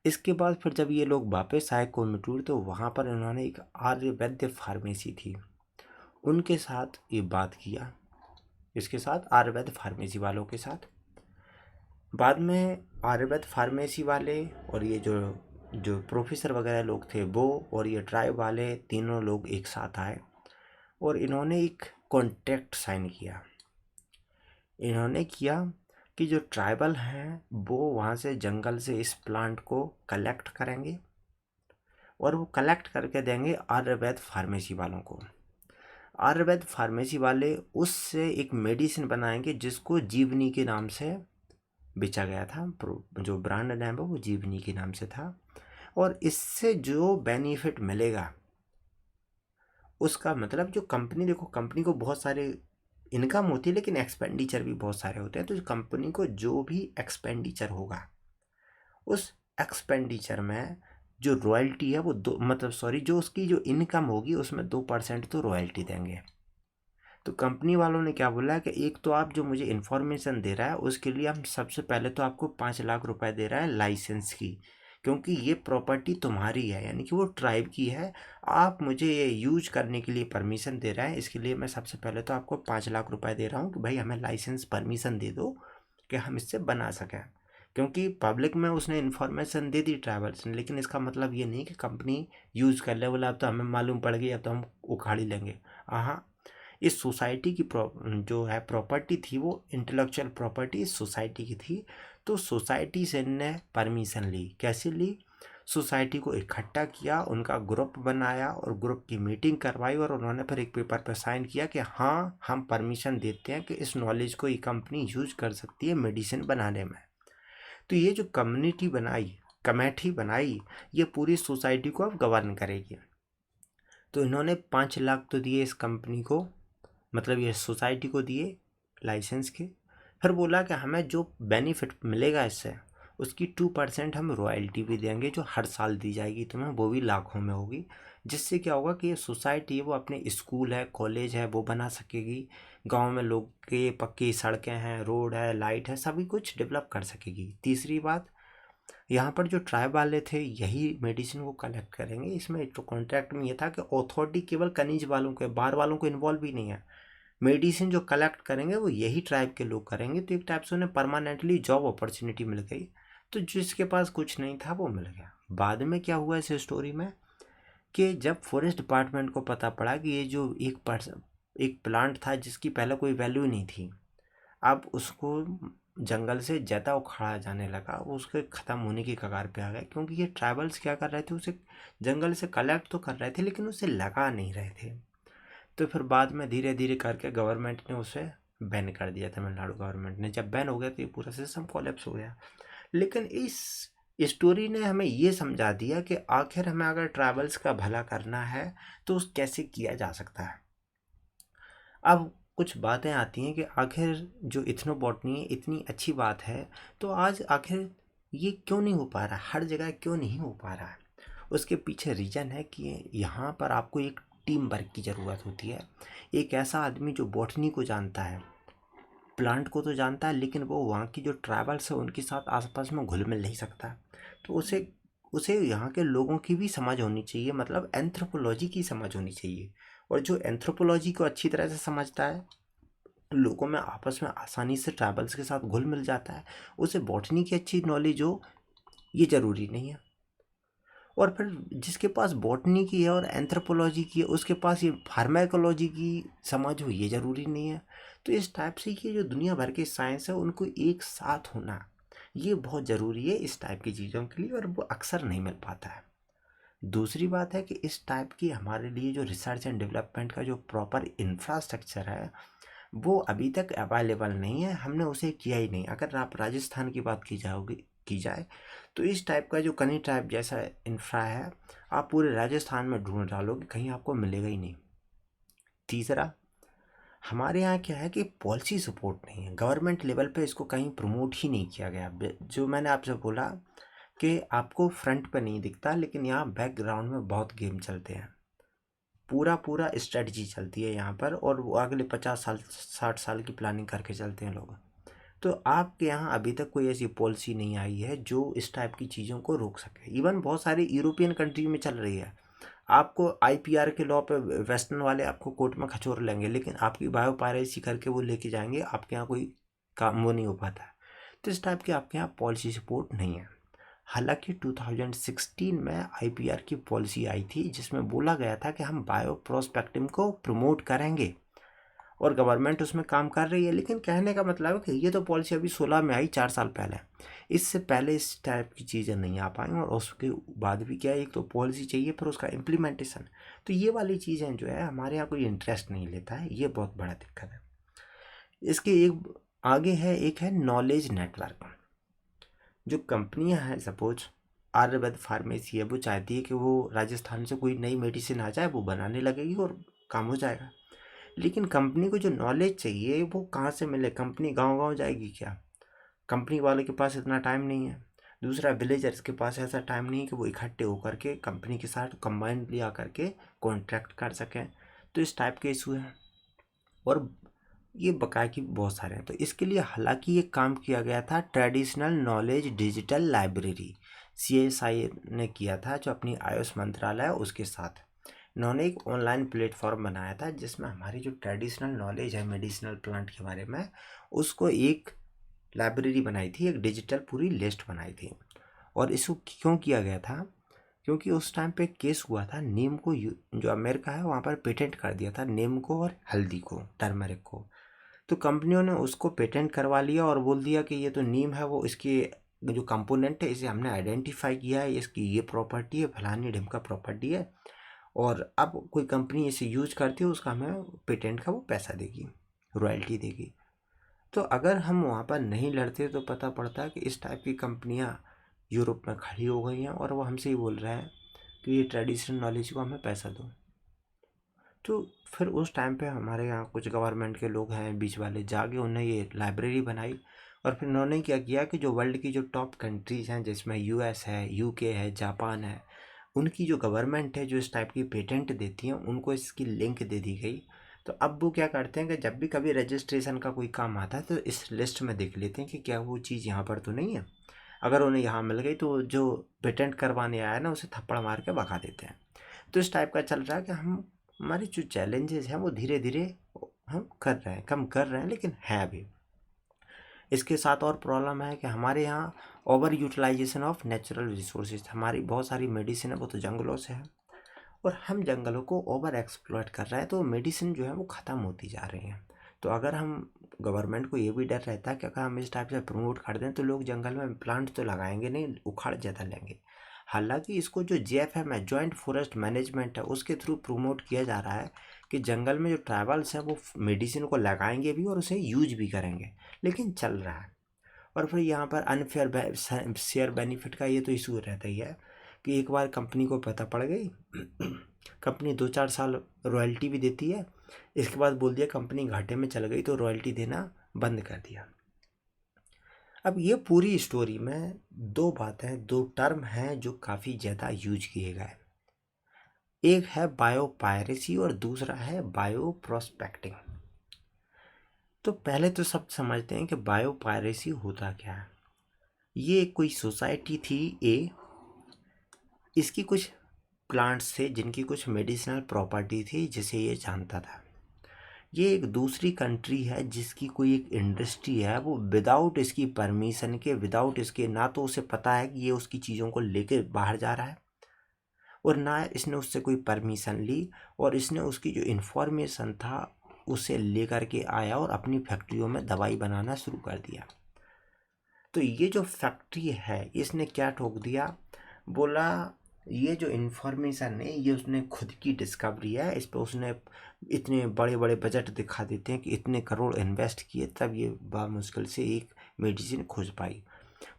इसके बाद फिर जब ये लोग वापस आए कोयम्बटूर तो वहाँ पर इन्होंने एक आयुर्वेद्य फार्मेसी थी, उनके साथ ये बात किया, इसके साथ आयुर्वेद फार्मेसी वालों के साथ। बाद में आयुर्वेद फार्मेसी वाले और ये जो जो प्रोफेसर वगैरह लोग थे वो और ये ट्राइब वाले तीनों लोग एक साथ आए और इन्होंने एक कॉन्ट्रैक्ट साइन किया। इन्होंने किया कि जो ट्राइबल हैं वो वहाँ से जंगल से इस प्लांट को कलेक्ट करेंगे और वो कलेक्ट करके देंगे आयुर्वेद फार्मेसी वालों को। आयुर्वेद फार्मेसी वाले उससे एक मेडिसिन बनाएंगे जिसको जीवनी के नाम से बेचा गया था। जो ब्रांड नेम है वो जीवनी के नाम से था। और इससे जो बेनिफिट मिलेगा उसका मतलब जो कंपनी, देखो कंपनी को बहुत सारे इनकम होती है लेकिन एक्सपेंडिचर भी बहुत सारे होते हैं। तो कंपनी को जो भी एक्सपेंडिचर होगा उस एक्सपेंडिचर में जो रॉयल्टी है वो जो उसकी जो इनकम होगी उसमें 2% तो रॉयल्टी देंगे। तो कंपनी वालों ने क्या बोला कि एक तो आप जो मुझे इन्फॉर्मेशन दे रहा है उसके लिए हम सबसे पहले तो आपको 5 लाख रुपए दे रहा है लाइसेंस की, क्योंकि ये प्रॉपर्टी तुम्हारी है, यानी कि वो ट्राइब की है। आप मुझे ये यूज करने के लिए परमिशन दे रहे हैं, इसके लिए मैं सबसे पहले तो आपको 5 लाख रुपए दे रहा हूँ कि भाई हमें लाइसेंस परमिशन दे दो कि हम इससे बना सकें। क्योंकि पब्लिक में उसने इन्फॉर्मेशन दे दी ट्रैवल्स ने, लेकिन इसका मतलब ये नहीं कि कंपनी यूज कर ले, बोला अब तो हमें मालूम पड़ गई अब तो हम उखाड़ ही लेंगे। हाँ, इस सोसाइटी की जो है प्रॉपर्टी थी वो इंटेलेक्चुअल प्रॉपर्टी इस सोसाइटी की थी। तो सोसाइटी से ने परमिशन ली। कैसे ली? सोसाइटी को इकट्ठा किया, उनका ग्रुप बनाया और ग्रुप की मीटिंग करवाई और उन्होंने फिर एक पेपर पर साइन किया कि हाँ हम परमिशन देते हैं कि इस नॉलेज को ये कंपनी यूज कर सकती है मेडिसिन बनाने में। तो ये जो कमेटी बनाई, ये पूरी सोसाइटी को अब गवर्न करेगी। तो इन्होंने 5 लाख तो दिए इस कंपनी को, मतलब ये सोसाइटी को दिए लाइसेंस के। फिर बोला कि हमें जो बेनिफिट मिलेगा इससे, उसकी 2% हम रॉयल्टी भी देंगे, जो हर साल दी जाएगी तुम्हें, वो भी लाखों में होगी। जिससे क्या होगा कि ये सोसाइटी है वो अपने स्कूल है, कॉलेज है, वो बना सकेगी। गांव में लोग के पक्की सड़कें हैं, रोड है, लाइट है, सभी कुछ डेवलप कर सकेगी। तीसरी बात, यहाँ पर जो ट्राइब वाले थे यही मेडिसिन को कलेक्ट करेंगे। इसमें तो कॉन्ट्रैक्ट में ये था कि अथॉरिटी केवल खनिज वालों के, बाहर वालों को इन्वॉल्व ही नहीं है। मेडिसिन जो कलेक्ट करेंगे वो यही ट्राइब के लोग करेंगे। तो एक टाइप से उन्हें परमानेंटली जॉब अपॉर्चुनिटी मिल गई। तो जिसके पास कुछ नहीं था वो मिल गया। बाद में क्या हुआ इस स्टोरी में कि जब फॉरेस्ट डिपार्टमेंट को पता पड़ा कि ये जो एक प्लांट था जिसकी पहले कोई वैल्यू नहीं थी, अब उसको जंगल से ज़्यादा उखाड़ा जाने लगा, वो उसके ख़त्म होने की कगार पे आ गए। क्योंकि ये ट्राइबल्स क्या कर रहे थे, उसे जंगल से कलेक्ट तो कर रहे थे लेकिन उसे लगा नहीं रहे थे। तो फिर बाद में धीरे धीरे करके गवर्नमेंट ने उसे बैन कर दिया, तमिलनाडु गवर्नमेंट ने। जब बैन हो गया तो ये पूरा सिस्टम कोलैप्स हो गया। लेकिन इस स्टोरी ने हमें ये समझा दिया कि आखिर हमें अगर ट्राइबल्स का भला करना है तो उस कैसे किया जा सकता है। अब कुछ बातें आती हैं कि आखिर जो इथनोबॉटनी है इतनी अच्छी बात है, तो आज आखिर ये क्यों नहीं हो पा रहा, हर जगह क्यों नहीं हो पा रहा है। उसके पीछे रीज़न है कि यहाँ पर आपको एक टीम वर्क की ज़रूरत होती है। एक ऐसा आदमी जो बॉटनी को जानता है, प्लांट को तो जानता है, लेकिन वो वहाँ की जो ट्राइबल्स है उनके साथ आसपास में घुल मिल नहीं सकता। तो उसे उसे यहाँ के लोगों की भी समझ होनी चाहिए, मतलब एंथ्रोपोलॉजी की समझ होनी चाहिए। और जो एंथ्रोपोलॉजी को अच्छी तरह से समझता है, लोगों में आपस में आसानी से ट्राइबल्स के साथ घुल मिल जाता है, उसे बॉटनी की अच्छी नॉलेज हो, ये ज़रूरी नहीं है। और फिर जिसके पास बॉटनी की है और एंथ्रोपोलॉजी की है, उसके पास ये फार्माकोलॉजी की समझ हो, ये ज़रूरी नहीं है। तो इस टाइप से ये जो दुनिया भर के साइंस है उनको एक साथ होना, ये बहुत ज़रूरी है इस टाइप की चीज़ों के लिए, और वो अक्सर नहीं मिल पाता है। दूसरी बात है कि इस टाइप की हमारे लिए जो रिसर्च एंड डेवलपमेंट का जो प्रॉपर इंफ्रास्ट्रक्चर है वो अभी तक अवेलेबल नहीं है, हमने उसे किया ही नहीं। अगर आप राजस्थान की बात की जाए तो इस टाइप का जो कनी टाइप जैसा इंफ्रा है, आप पूरे राजस्थान में ढूंढ डालोगे, कहीं आपको मिलेगा ही नहीं। तीसरा, हमारे यहाँ क्या है कि पॉलिसी सपोर्ट नहीं है, गवर्नमेंट लेवल पे इसको कहीं प्रमोट ही नहीं किया गया। जो मैंने आपसे बोला कि आपको फ्रंट पे नहीं दिखता, लेकिन यहाँ बैकग्राउंड में बहुत गेम चलते हैं, पूरा स्ट्रेटजी चलती है यहाँ पर, और वो अगले 50 साल 60 साल की प्लानिंग करके चलते हैं लोग। तो आपके यहाँ अभी तक कोई ऐसी पॉलिसी नहीं आई है जो इस टाइप की चीज़ों को रोक सके। इवन बहुत सारी यूरोपियन कंट्री में चल रही है। आपको आईपीआर के लॉ पे वेस्टर्न वाले आपको कोर्ट में खचोर लेंगे, लेकिन आपकी बायो पायरेसी करके वो लेके जाएंगे, आपके यहाँ कोई काम वो नहीं हो पाता है। तो इस टाइप की आपके यहाँ पॉलिसी सपोर्ट नहीं है। हालांकि 2016 में आईपीआर की पॉलिसी आई थी जिसमें बोला गया था कि हम बायो प्रोस्पेक्टिव को प्रमोट करेंगे, और गवर्नमेंट उसमें काम कर रही है। लेकिन कहने का मतलब है कि ये तो पॉलिसी अभी 16 में आई, 4 साल पहले। इससे पहले इस टाइप की चीज़ें नहीं आ पाई, और उसके बाद भी क्या है, एक तो पॉलिसी चाहिए, फिर उसका इम्प्लीमेंटेशन। तो ये वाली चीज़ें जो है हमारे यहाँ कोई इंटरेस्ट नहीं लेता है, ये बहुत बड़ा दिक्कत है। इसके एक आगे है, एक है नॉलेज नेटवर्क। जो कंपनियां हैं, सपोज आयुर्वेद फार्मेसी है, वो चाहती है कि वो राजस्थान से कोई नई मेडिसिन आ जाए, वो बनाने लगेगी और काम हो जाएगा। लेकिन कंपनी को जो नॉलेज चाहिए वो कहाँ से मिले, कंपनी गांव गांव जाएगी क्या? कंपनी वाले के पास इतना टाइम नहीं है। दूसरा, विलेजर्स के पास ऐसा टाइम नहीं है कि वो इकट्ठे होकर के कंपनी के साथ कंबाइंड लिया करके कॉन्ट्रैक्ट कर सकें। तो इस टाइप के इशू हैं, और ये बकाया की बहुत सारे हैं। तो इसके लिए हालांकि ये काम किया गया था, traditional knowledge digital library CSI ने किया था, जो अपनी आयुष मंत्रालय है उसके साथ। इन्होंने एक ऑनलाइन प्लेटफॉर्म बनाया था जिसमें हमारी जो ट्रेडिशनल नॉलेज है मेडिसिनल प्लांट के बारे में, उसको एक लाइब्रेरी बनाई थी, एक डिजिटल पूरी लिस्ट बनाई थी। और इसको क्यों किया गया था? क्योंकि उस टाइम पे केस हुआ था, नीम को जो अमेरिका है वहाँ पर पेटेंट कर दिया था, नीम को और हल्दी को, टर्मरिक को। तो कंपनियों ने उसको पेटेंट करवा लिया और बोल दिया कि ये तो नीम है, वो इसके जो कंपोनेंट है इसे हमने आइडेंटिफाई किया है, इसकी ये प्रॉपर्टी है, फलानी ढिमका प्रॉपर्टी है, और अब कोई कंपनी इसे यूज करती है उसका हमें पेटेंट का वो पैसा देगी, रॉयल्टी देगी। तो अगर हम वहाँ पर नहीं लड़ते तो पता पड़ता कि इस टाइप की कंपनियाँ यूरोप में खड़ी हो गई हैं और वो हमसे ही बोल रहे हैं कि ये ट्रेडिशनल नॉलेज को हमें पैसा दो। तो फिर उस टाइम पे हमारे यहाँ कुछ गवर्नमेंट के लोग हैं बीच वाले, जाके उन्होंने ये लाइब्रेरी बनाई और फिर उन्होंने क्या किया कि जो वर्ल्ड की जो टॉप कंट्रीज़ हैं जिसमें यूएस है, यूके है, जापान है, उनकी जो गवर्नमेंट है जो इस टाइप की पेटेंट देती हैं उनको इसकी लिंक दे दी गई। तो अब वो क्या करते हैं कि जब भी कभी रजिस्ट्रेशन का कोई काम आता है तो इस लिस्ट में देख लेते हैं कि क्या वो चीज़ यहाँ पर तो नहीं है। अगर उन्हें यहाँ मिल गई तो जो पेटेंट करवाने आया ना उसे थप्पड़ मार के भगा देते हैं। तो इस टाइप का चल रहा है कि हम हमारी जो चैलेंजेस हैं वो धीरे धीरे हम कर रहे हैं, कम कर रहे हैं, लेकिन है अभी। इसके साथ और प्रॉब्लम है कि हमारे यहाँ over utilisation of natural resources, हमारी बहुत सारी मेडिसिन है वो तो जंगलों से है और हम जंगलों को ओवर एक्सप्लॉइट कर रहे हैं, तो मेडिसिन जो है वो ख़त्म होती जा रही हैं। तो अगर हम गवर्नमेंट को ये भी डर रहता है कि अगर हम इस टाइप से प्रमोट कर दें तो लोग जंगल में प्लांट तो लगाएंगे नहीं, उखाड़ ज़्यादा लेंगे। हालांकि इसको जो JFM है, जॉइंट फॉरेस्ट मैनेजमेंट है, उसके थ्रू प्रमोट किया जा रहा है कि जंगल में जो ट्राइबल्स हैं वो मेडिसिन को लगाएंगे भी और उसे यूज भी करेंगे, लेकिन चल रहा है। और फिर यहाँ पर अनफेयर शेयर बेनिफिट का ये तो इशू रहता ही है कि एक बार कंपनी को पता पड़ गई कंपनी 2-4 साल रॉयल्टी भी देती है, इसके बाद बोल दिया कंपनी घाटे में चल गई तो रॉयल्टी देना बंद कर दिया। अब ये पूरी स्टोरी में दो बातें, दो टर्म हैं जो काफ़ी ज़्यादा यूज किए गए। एक है बायो पायरेसी और दूसरा है बायो प्रोस्पेक्टिंग। तो पहले तो सब समझते हैं कि बायो पायरेसी होता क्या है। ये कोई सोसाइटी थी ए, इसकी कुछ प्लांट्स थे जिनकी कुछ मेडिसिनल प्रॉपर्टी थी जिसे ये जानता था। ये एक दूसरी कंट्री है जिसकी कोई एक इंडस्ट्री है, वो विदाउट इसकी परमिशन के, विदाउट इसके, ना तो उसे पता है कि ये उसकी चीज़ों को लेकर बाहर जा रहा है और ना इसने उससे कोई परमिशन ली, और इसने उसकी जो इन्फॉर्मेशन था उसे लेकर के आया और अपनी फैक्ट्रियों में दवाई बनाना शुरू कर दिया। तो ये जो फैक्ट्री है इसने क्या ठोक दिया, बोला ये जो इन्फॉर्मेशन है ये उसने खुद की डिस्कवरी है, इस पर उसने इतने बड़े बड़े बजट दिखा देते हैं कि इतने करोड़ इन्वेस्ट किए तब ये बामुश्किल से एक मेडिसिन खोज पाई।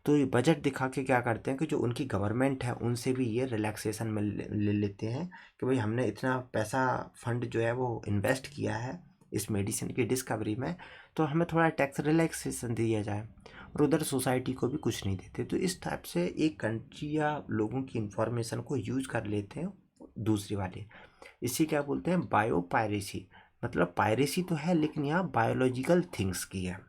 तो ये बजट दिखा के क्या करते हैं कि जो उनकी गवर्नमेंट है उनसे भी ये रिलैक्सेशन में ले लेते हैं कि भाई हमने इतना पैसा फंड जो है वो इन्वेस्ट किया है इस मेडिसिन की डिस्कवरी में, तो हमें थोड़ा टैक्स रिलैक्सेशन दिया जाए, और उधर सोसाइटी को भी कुछ नहीं देते। तो इस टाइप से एक कंट्री या लोगों की इंफॉर्मेशन को यूज कर लेते हैं दूसरी वाले। इसी क्या बोलते हैं, बायो पायरेसी। मतलब पायरेसी तो है लेकिन यहाँ बायोलॉजिकल थिंग्स की है।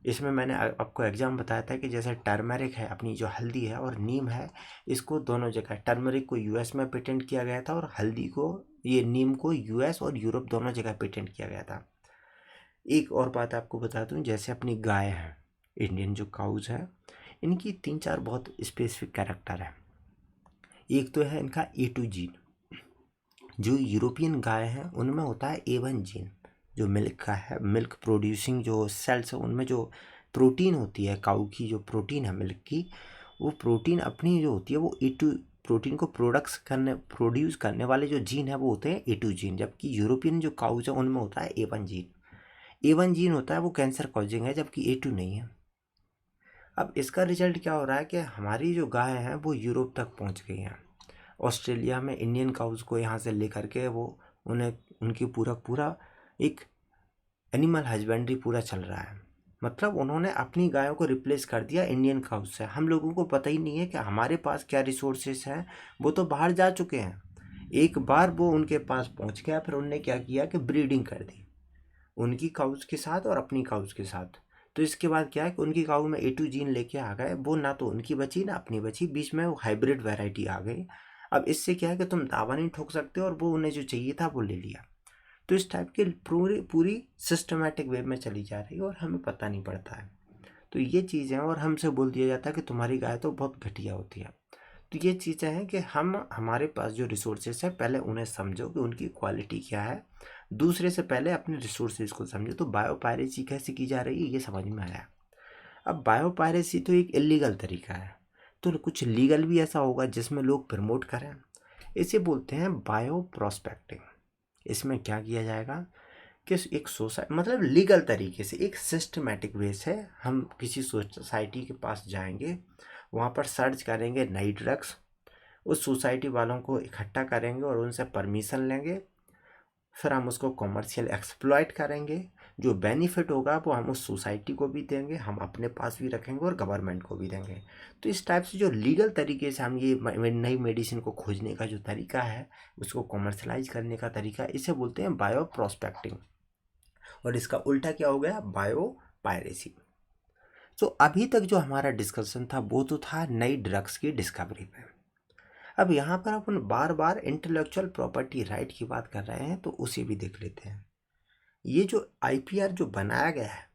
इसमें मैंने आपको एग्जाम बताया था कि जैसे टर्मरिक है, अपनी जो हल्दी है, और नीम है, इसको दोनों जगह, टर्मरिक को यूएस में पेटेंट किया गया था और हल्दी को, ये नीम को यूएस और यूरोप दोनों जगह पेटेंट किया गया था। एक और बात आपको बता दूं, जैसे अपनी गाय है, इंडियन जो काउज है, इनकी 3-4 बहुत स्पेसिफिक कैरेक्टर है। एक तो है इनका A2 जीन। जो यूरोपियन गाय हैं उनमें होता है A1 जीन, जो मिल्क का है, मिल्क प्रोड्यूसिंग जो सेल्स है उनमें जो प्रोटीन होती है, काऊ की जो प्रोटीन है मिल्क की, वो प्रोटीन अपनी जो होती है वो A2 प्रोटीन को प्रोड्यूस करने वाले जो जीन है वो होते हैं A2 जीन, जबकि यूरोपियन जो काउज है उनमें होता है A1 जीन। A1 जीन होता है वो कैंसर कॉजिंग है, जबकि A2 नहीं है। अब इसका रिजल्ट क्या हो रहा है कि हमारी जो गाय हैं वो यूरोप तक पहुंच गई हैं। ऑस्ट्रेलिया में इंडियन काउज को यहाँ से लेकर के वो उन्हें उनकी पूरा एक एनिमल हस्बेंड्री पूरा चल रहा है। मतलब उन्होंने अपनी गायों को रिप्लेस कर दिया इंडियन काउज से। हम लोगों को पता ही नहीं है कि हमारे पास क्या रिसोर्सेस हैं, वो तो बाहर जा चुके हैं। एक बार वो उनके पास पहुंच गया, फिर उनने क्या किया कि ब्रीडिंग कर दी उनकी काउज के साथ और अपनी काउज के साथ। तो इसके बाद क्या है कि उनकी काऊ में A2 जीन लेके आ गए, वो ना तो उनकी बची ना अपनी बची, बीच में वो हाइब्रिड वैरायटी आ गई। अब इससे क्या है कि तुम दावा नहीं ठोक सकते और वो उन्हें जो चाहिए था वो ले लिया। तो इस टाइप की पूरी सिस्टमेटिक वे में चली जा रही है और हमें पता नहीं पड़ता है। तो ये चीज़ें, और हमसे बोल दिया जाता है कि तुम्हारी गाय तो बहुत घटिया होती है। तो ये चीज़ें हैं कि हमारे पास जो रिसोर्सेज है पहले उन्हें समझो कि उनकी क्वालिटी क्या है, दूसरे से पहले अपने रिसोर्सेज को समझो। तो बायो पायरेसी कैसे की जा रही है ये समझ में आया। अब बायो पायरेसी तो एक इलीगल तरीका है, तो कुछ लीगल भी ऐसा होगा जिसमें लोग प्रमोट करें। इसे बोलते हैं बायो प्रोस्पेक्टिंग। इसमें क्या किया जाएगा कि एक सोसाइटी मतलब लीगल तरीके से एक सिस्टमेटिक वे से हम किसी सोसाइटी के पास जाएंगे, वहाँ पर सर्च करेंगे नई ड्रग्स, उस सोसाइटी वालों को इकट्ठा करेंगे और उनसे परमिशन लेंगे, फिर हम उसको कॉमर्शियल एक्सप्लॉइट करेंगे। जो बेनिफिट होगा वो हम उस सोसाइटी को भी देंगे, हम अपने पास भी रखेंगे और गवर्नमेंट को भी देंगे। तो इस टाइप से जो लीगल तरीके से हम ये नई मेडिसिन को खोजने का जो तरीका है, उसको कॉमर्शलाइज करने का तरीका, इसे बोलते हैं बायो प्रोस्पेक्टिंग। और इसका उल्टा क्या हो गया? Bio piracy. तो अभी तक जो हमारा डिस्कशन था वो तो था नई ड्रग्स की डिस्कवरी पे। अब यहाँ पर अपन बार बार इंटेलेक्चुअल प्रॉपर्टी राइट की बात कर रहे हैं, तो उसे भी देख लेते हैं। ये जो आईपीआर जो बनाया गया है,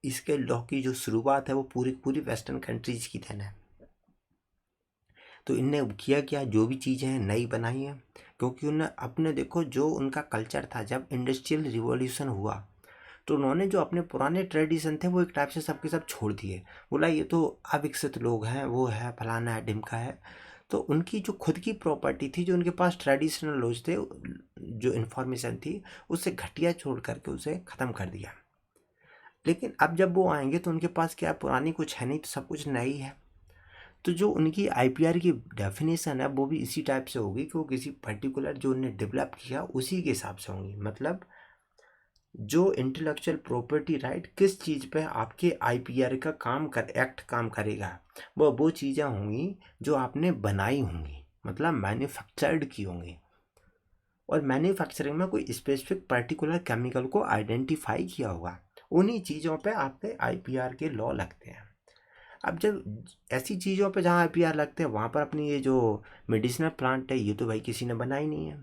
इसके लॉ की जो शुरुआत है वो पूरी पूरी वेस्टर्न कंट्रीज की देन है। तो इनने किया क्या, जो भी चीज़ें हैं नई बनाई हैं, क्योंकि उन्हें अपने देखो जो उनका कल्चर था, जब इंडस्ट्रियल रिवॉल्यूशन हुआ तो उन्होंने जो अपने पुराने ट्रेडिशन थे वो एक टाइप से सबके सब छोड़ दिए। बोला ये तो अविकसित लोग हैं, वो है फलाना है ढिमका है। तो उनकी जो खुद की प्रॉपर्टी थी, जो उनके पास ट्रेडिशनल लॉज थे, जो इन्फॉर्मेशन थी, उसे घटिया छोड़ करके उसे ख़त्म कर दिया। लेकिन अब जब वो आएंगे तो उनके पास क्या पुरानी कुछ है नहीं, तो सब कुछ नई है। तो जो उनकी आईपीआर की डेफिनेशन है वो भी इसी टाइप से होगी कि वो किसी पर्टिकुलर जो उन्हें डेवलप किया उसी के हिसाब से होंगी। मतलब जो इंटेलेक्चुअल प्रॉपर्टी राइट किस चीज़ पे आपके आईपीआर का एक्ट काम करेगा, वो चीज़ें होंगी जो आपने बनाई होंगी, मतलब मैन्युफैक्चर्ड की होंगी। और मैन्युफैक्चरिंग में कोई स्पेसिफिक पर्टिकुलर केमिकल को आइडेंटिफाई किया होगा, उन्हीं चीज़ों पे आपके आईपीआर के लॉ लगते हैं। अब जब ऐसी चीज़ों पे जहाँ आईपीआर लगते हैं, वहाँ पर अपनी ये जो मेडिसिनल प्लांट है, ये तो भाई किसी ने बनाई नहीं है।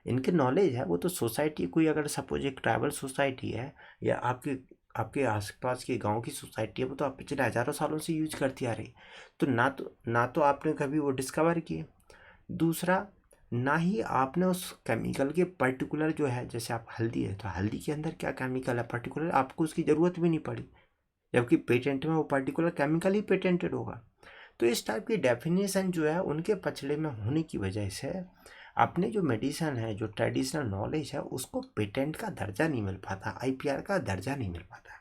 इनके नॉलेज है, वो तो सोसाइटी, कोई अगर सपोज एक ट्राइबल सोसाइटी है या आपके आपके आसपास के गांव की सोसाइटी है, वो तो आप पिछले हज़ारों सालों से यूज करती आ रही। तो ना तो आपने कभी वो डिस्कवर किए, दूसरा ना ही आपने उस केमिकल के पर्टिकुलर जो है, जैसे आप हल्दी है तो हल्दी के अंदर क्या केमिकल है पर्टिकुलर, आपको उसकी ज़रूरत भी नहीं पड़ी, जबकि पेटेंट में वो पर्टिकुलर केमिकल ही पेटेंटेड होगा। तो इस टाइप की डेफिनेशन जो है उनके पछले में होने की वजह से अपने जो मेडिसिन है, जो ट्रेडिशनल नॉलेज है, उसको पेटेंट का दर्जा नहीं मिल पाता, आईपीआर का दर्जा नहीं मिल पाता।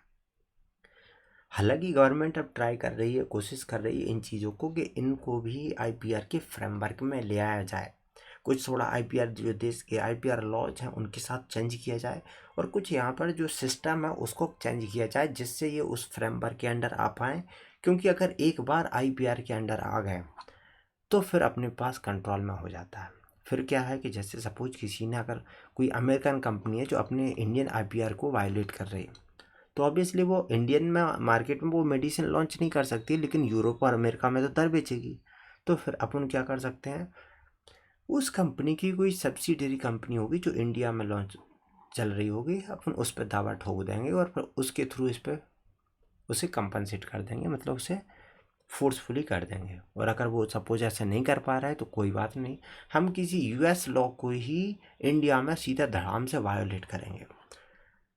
हालांकि गवर्नमेंट अब ट्राई कर रही है, कोशिश कर रही है इन चीज़ों को कि इनको भी आईपीआर के फ्रेमवर्क में ले आया जाए। कुछ थोड़ा आईपीआर जो देश के आईपीआर लॉज हैं उनके साथ चेंज किया जाए, और कुछ यहाँ पर जो सिस्टम है उसको चेंज किया जाए, जिससे ये उस फ्रेमवर्क के अंडर आ पाएँ। क्योंकि अगर एक बार आईपीआर के अंडर आ गए तो फिर अपने पास कंट्रोल में हो जाता है। फिर क्या है कि जैसे सपोज किसी ने, अगर कोई अमेरिकन कंपनी है जो अपने इंडियन आईपीआर को वायलेट कर रही है, तो ऑब्वियसली वो इंडियन में मार्केट में वो मेडिसिन लॉन्च नहीं कर सकती, लेकिन यूरोप और अमेरिका में तो दर बेचेगी। तो फिर अपन क्या कर सकते हैं, उस कंपनी की कोई सब्सिडरी कंपनी होगी जो इंडिया में लॉन्च चल रही होगी, अपन उस पर दावा ठोक देंगे और फिर उसके थ्रू इस पर उसे कंपनसेट कर देंगे, मतलब उसे फोर्सफुली कर देंगे। और अगर वो सपोज ऐसे नहीं कर पा रहा है तो कोई बात नहीं, हम किसी यूएस लॉ को ही इंडिया में सीधा धड़ाम से वायोलेट करेंगे।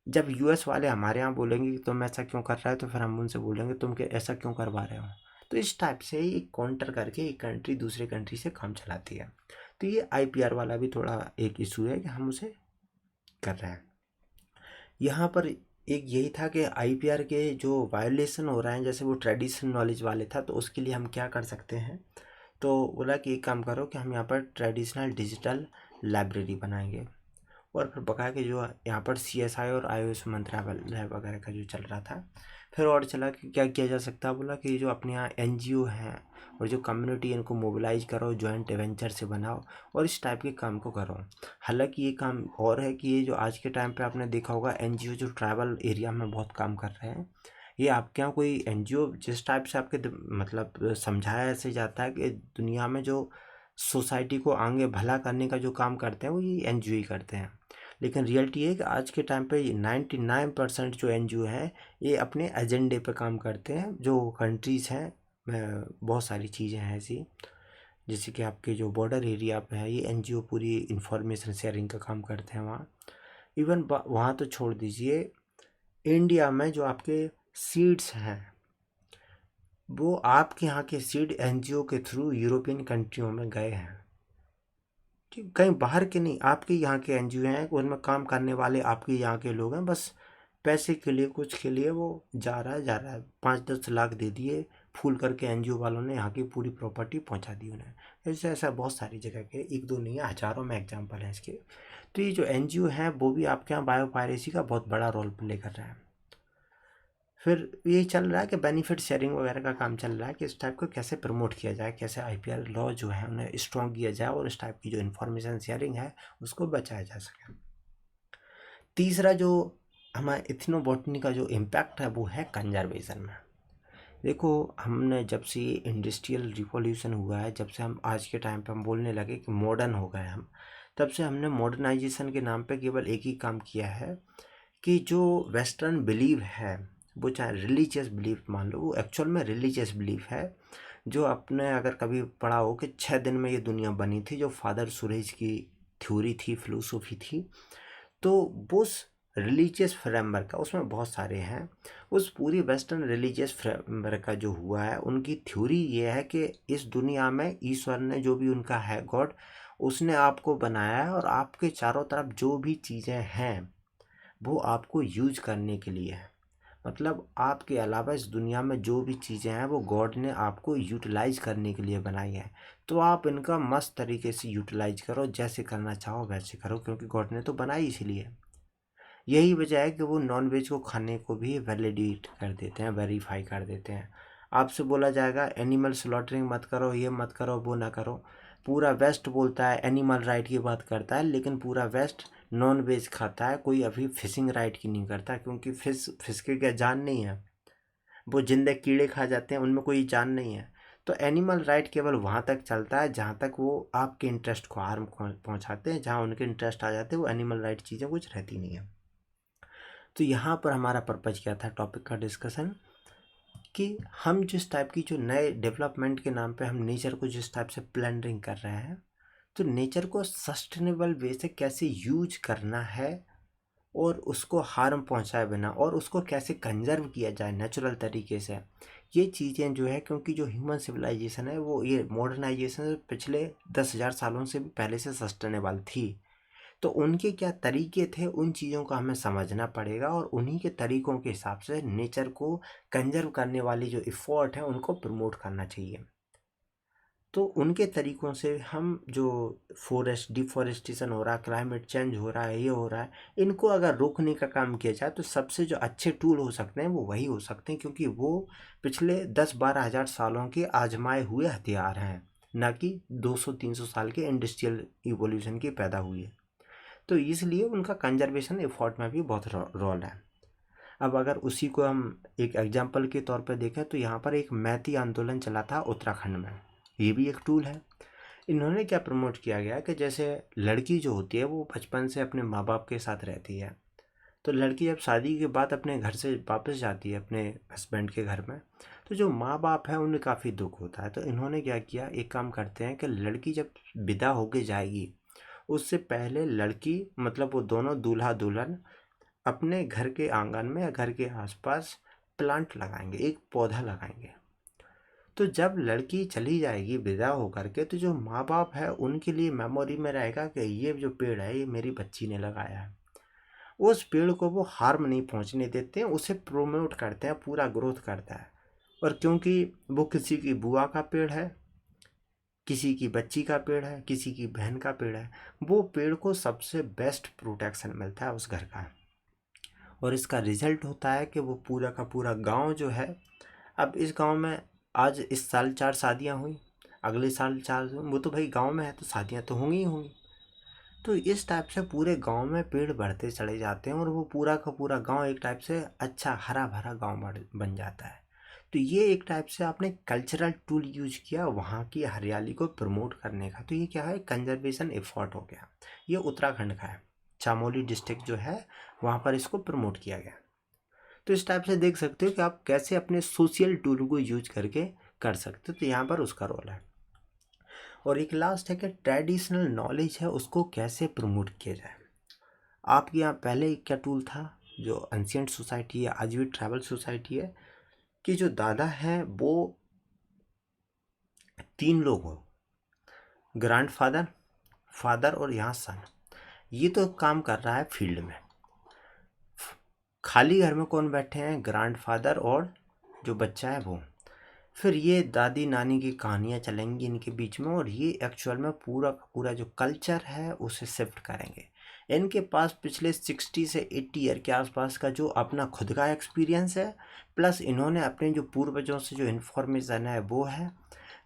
जब यूएस वाले हमारे यहाँ बोलेंगे कि तुम ऐसा क्यों कर रहा है, तो फिर हम उनसे बोलेंगे तुम ऐसा क्यों करवा रहे हो। तो इस टाइप से ही एक काउंटर करके एक कंट्री दूसरे कंट्री से काम चलाती है। तो ये आईपीआर वाला भी थोड़ा एक इशू है कि हम उसे कर रहे हैं। यहाँ पर एक यही था कि आईपीआर के जो वायोलेशन हो रहे हैं, जैसे वो ट्रेडिशनल नॉलेज वाले था, तो उसके लिए हम क्या कर सकते हैं। तो बोला कि एक काम करो कि हम यहाँ पर ट्रेडिशनल डिजिटल लाइब्रेरी बनाएंगे, और फिर बकाया के जो यहाँ पर सीएसआई और आईओएस मंत्रालय वगैरह का जो चल रहा था, फिर और चला कि क्या किया जा सकता है। बोला कि जो अपने यहाँ एनजीओ हैं और जो कम्युनिटी है, इनको मोबिलाइज करो, जॉइंट वेंचर से बनाओ और इस टाइप के काम को करो। हालांकि ये काम और है कि ये जो आज के टाइम पे आपने देखा होगा, एनजीओ जो ट्राइबल एरिया में बहुत काम कर रहे हैं, ये आपके यहाँ कोई एनजीओ जिस टाइप से आपके मतलब समझाया ऐसे जाता है कि दुनिया में जो सोसाइटी को आगे भला करने का जो काम करते हैं वो ये एनजीओ ही करते हैं। लेकिन रियलिटी है कि आज के टाइम पे 99% जो एनजीओ हैं ये अपने एजेंडे पे काम करते हैं। जो कंट्रीज़ हैं, बहुत सारी चीज़ें हैं ऐसी, जैसे कि आपके जो बॉर्डर एरिया पे है, ये एनजीओ पूरी इंफॉर्मेशन शेयरिंग का काम करते हैं वहाँ। इवन वहाँ तो छोड़ दीजिए, इंडिया में जो आपके सीड्स हैं, वो आपके यहाँ के सीड एनजीओ के थ्रू यूरोपियन कंट्रियों में गए हैं। कि कहीं बाहर के नहीं, आपके यहाँ के एनजीओ हैं, उनमें काम करने वाले आपके यहाँ के लोग हैं, बस पैसे के लिए कुछ के लिए वो जा रहा है 5-10 लाख दे दिए फूल करके, एनजीओ वालों ने यहाँ की पूरी प्रॉपर्टी पहुँचा दी उन्हें। ऐसा ऐसा बहुत सारी जगह के, एक दो नहीं है, हज़ारों में एग्जाम्पल हैं इसके। तो ये जो एनजीओ हैं वो भी आपके यहाँ बायोपायरेसी का बहुत बड़ा रोल प्ले कर रहे हैं। फिर ये चल रहा है कि बेनिफिट शेयरिंग वगैरह का काम चल रहा है कि इस टाइप को कैसे प्रमोट किया जाए, कैसे आईपीआर लॉ जो है उन्हें स्ट्रॉन्ग किया जाए और इस टाइप की जो इन्फॉर्मेशन शेयरिंग है उसको बचाया जा सके। तीसरा जो हमारे इथनोबॉटनी का जो इम्पैक्ट है वो है कंजर्वेशन में। देखो, हमने जब से ये इंडस्ट्रियल रिवॉल्यूशन हुआ है, जब से हम आज के टाइम पे हम बोलने लगे कि मॉडर्न हो गए हम, तब से हमने मॉडर्नाइजेशन के नाम पे केवल एक ही काम किया है कि जो वेस्टर्न बिलीव है, वो चाहे रिलीजियस बिलीफ मान लो, वो एक्चुअल में रिलीजियस बिलीफ है। जो आपने अगर कभी पढ़ा हो कि 6 दिन में ये दुनिया बनी थी, जो फादर सुरेज की थ्योरी थी, फिलोसफी थी, तो वो उस रिलीजियस फ्रेमवर्क का, उसमें बहुत सारे हैं, उस पूरी वेस्टर्न रिलीजियस फ्रेमवर्क का जो हुआ है, उनकी थ्योरी ये है कि इस दुनिया में ईश्वर ने, जो भी उनका है गॉड, उसने आपको बनाया है और आपके चारों तरफ जो भी चीज़ें हैं वो आपको यूज करने के लिए है। मतलब आपके अलावा इस दुनिया में जो भी चीज़ें हैं वो गॉड ने आपको यूटिलाइज करने के लिए बनाई है। तो आप इनका मस्त तरीके से यूटिलाइज करो, जैसे करना चाहो वैसे करो, क्योंकि गॉड ने तो बनाई इसीलिए। यही वजह है कि वो नॉन वेज को खाने को भी वैलिडेट कर देते हैं, वेरीफाई कर देते हैं। आपसे बोला जाएगा एनिमल स्लॉटरिंग मत करो, ये मत करो, वो ना करो। पूरा वेस्ट बोलता है एनिमल राइट की बात करता है, लेकिन पूरा वेस्ट नॉन वेज खाता है, कोई अभी फिशिंग राइट की नहीं करता, क्योंकि फिश के क्या जान नहीं है, वो जिंदे कीड़े खा जाते हैं, उनमें कोई जान नहीं है। तो एनिमल राइट केवल वहाँ तक चलता है जहाँ तक वो आपके इंटरेस्ट को हार्म पहुँचाते हैं। जहाँ उनके इंटरेस्ट आ जाते हैं, वो एनिमल राइट चीज़ें कुछ रहती नहीं है। तो यहाँ पर हमारा पर्पज क्या था टॉपिक का डिस्कशन, कि हम जिस टाइप की जो नए डेवलपमेंट के नाम पे हम नेचर को जिस टाइप से प्लैंडरिंग कर रहे हैं, तो नेचर को सस्टेनेबल वे से कैसे यूज करना है और उसको हार्म पहुंचाए बिना, और उसको कैसे कंजर्व किया जाए नेचुरल तरीके से। ये चीज़ें जो है, क्योंकि जो ह्यूमन सिविलाइजेशन है वो ये मॉडर्नाइजेशन पिछले 10,000 सालों से भी पहले से सस्टेनेबल थी। तो उनके क्या तरीके थे, उन चीज़ों का हमें समझना पड़ेगा और उन्हीं के तरीकों के हिसाब से नेचर को कंजर्व करने वाली जो इफ़ोर्ट है उनको प्रमोट करना चाहिए। तो उनके तरीकों से हम जो फॉरेस्ट डिफॉरेस्टेशन हो रहा है, क्लाइमेट चेंज हो रहा है, ये हो रहा है, इनको अगर रोकने का काम किया जाए तो सबसे जो अच्छे टूल हो सकते हैं वो वही हो सकते हैं, क्योंकि वो पिछले 10-12 हज़ार सालों के आजमाए हुए हथियार हैं, ना कि 200-300 साल के इंडस्ट्रियल इवोल्यूशन की पैदा हुई है। तो इसलिए उनका कंजर्वेशन एफर्ट में भी बहुत रोल है। अब अगर उसी को हम एक एग्जाम्पल के तौर पर देखें तो यहाँ पर एक मैती आंदोलन चला था उत्तराखंड में, ये भी एक टूल है। इन्होंने क्या प्रमोट किया गया कि जैसे लड़की जो होती है वो बचपन से अपने माँ बाप के साथ रहती है, तो लड़की जब शादी के बाद अपने घर से वापस जाती है अपने हस्बैंड के घर में, तो जो माँ बाप है उन्हें काफ़ी दुख होता है। तो इन्होंने क्या किया, एक काम करते हैं कि लड़की जब विदा होके जाएगी उससे पहले लड़की, मतलब वो दोनों दूल्हा दुल्हन, अपने घर के आंगन में या घर के आसपास प्लांट लगाएंगे, एक पौधा लगाएंगे। तो जब लड़की चली जाएगी विदा होकर के, तो जो माँ बाप है उनके लिए मेमोरी में रहेगा कि ये जो पेड़ है ये मेरी बच्ची ने लगाया है। उस पेड़ को वो हार्म नहीं पहुंचने देते हैं, उसे प्रोमोट करते हैं, पूरा ग्रोथ करता है। और क्योंकि वो किसी की बुआ का पेड़ है, किसी की बच्ची का पेड़ है, किसी की बहन का पेड़ है, वो पेड़ को सबसे बेस्ट प्रोटेक्शन मिलता है उस घर का। और इसका रिजल्ट होता है कि वो पूरा का पूरा गांव जो है, अब इस गांव में आज इस साल 4 शादियां हुई, अगले साल 4, वो तो भाई गांव में है तो शादियां तो होंगी ही होंगी। तो इस टाइप से पूरे गांव में पेड़ बढ़ते चले जाते हैं और वो पूरा का पूरा गांव एक टाइप से अच्छा हरा भरा गांव बन जाता है। तो ये एक टाइप से आपने कल्चरल टूल यूज किया वहाँ की हरियाली को प्रमोट करने का, तो ये क्या है, कंजर्वेशन एफर्ट हो गया। ये उत्तराखंड का है, चामोली डिस्ट्रिक्ट जो है वहाँ पर इसको प्रमोट किया गया। तो इस टाइप से देख सकते हो कि आप कैसे अपने सोशल टूल को यूज करके कर सकते हो, तो यहाँ पर उसका रोल है। और एक लास्ट है कि ट्रेडिशनल नॉलेज है उसको कैसे प्रमोट किया जाए। आपके यहाँ पहले क्या टूल था, जो एंशियंट सोसाइटी है, आज भी ट्राइबल सोसाइटी है, कि जो दादा हैं वो 3 लोग हो, ग्रैंडफादर, फादर और यहाँ सन, ये तो काम कर रहा है फील्ड में। खाली घर में कौन बैठे हैं? ग्रैंडफादर और जो बच्चा है वो। फिर ये दादी नानी की कहानियाँ चलेंगी इनके बीच में, और ये एक्चुअल में पूरा का पूरा जो कल्चर है उसे शिफ्ट करेंगे। इनके पास पिछले 60 से 80 ईयर के आसपास का जो अपना खुद का एक्सपीरियंस है, प्लस इन्होंने अपने जो पूर्वजों से जो इन्फॉर्मेशन है वो है।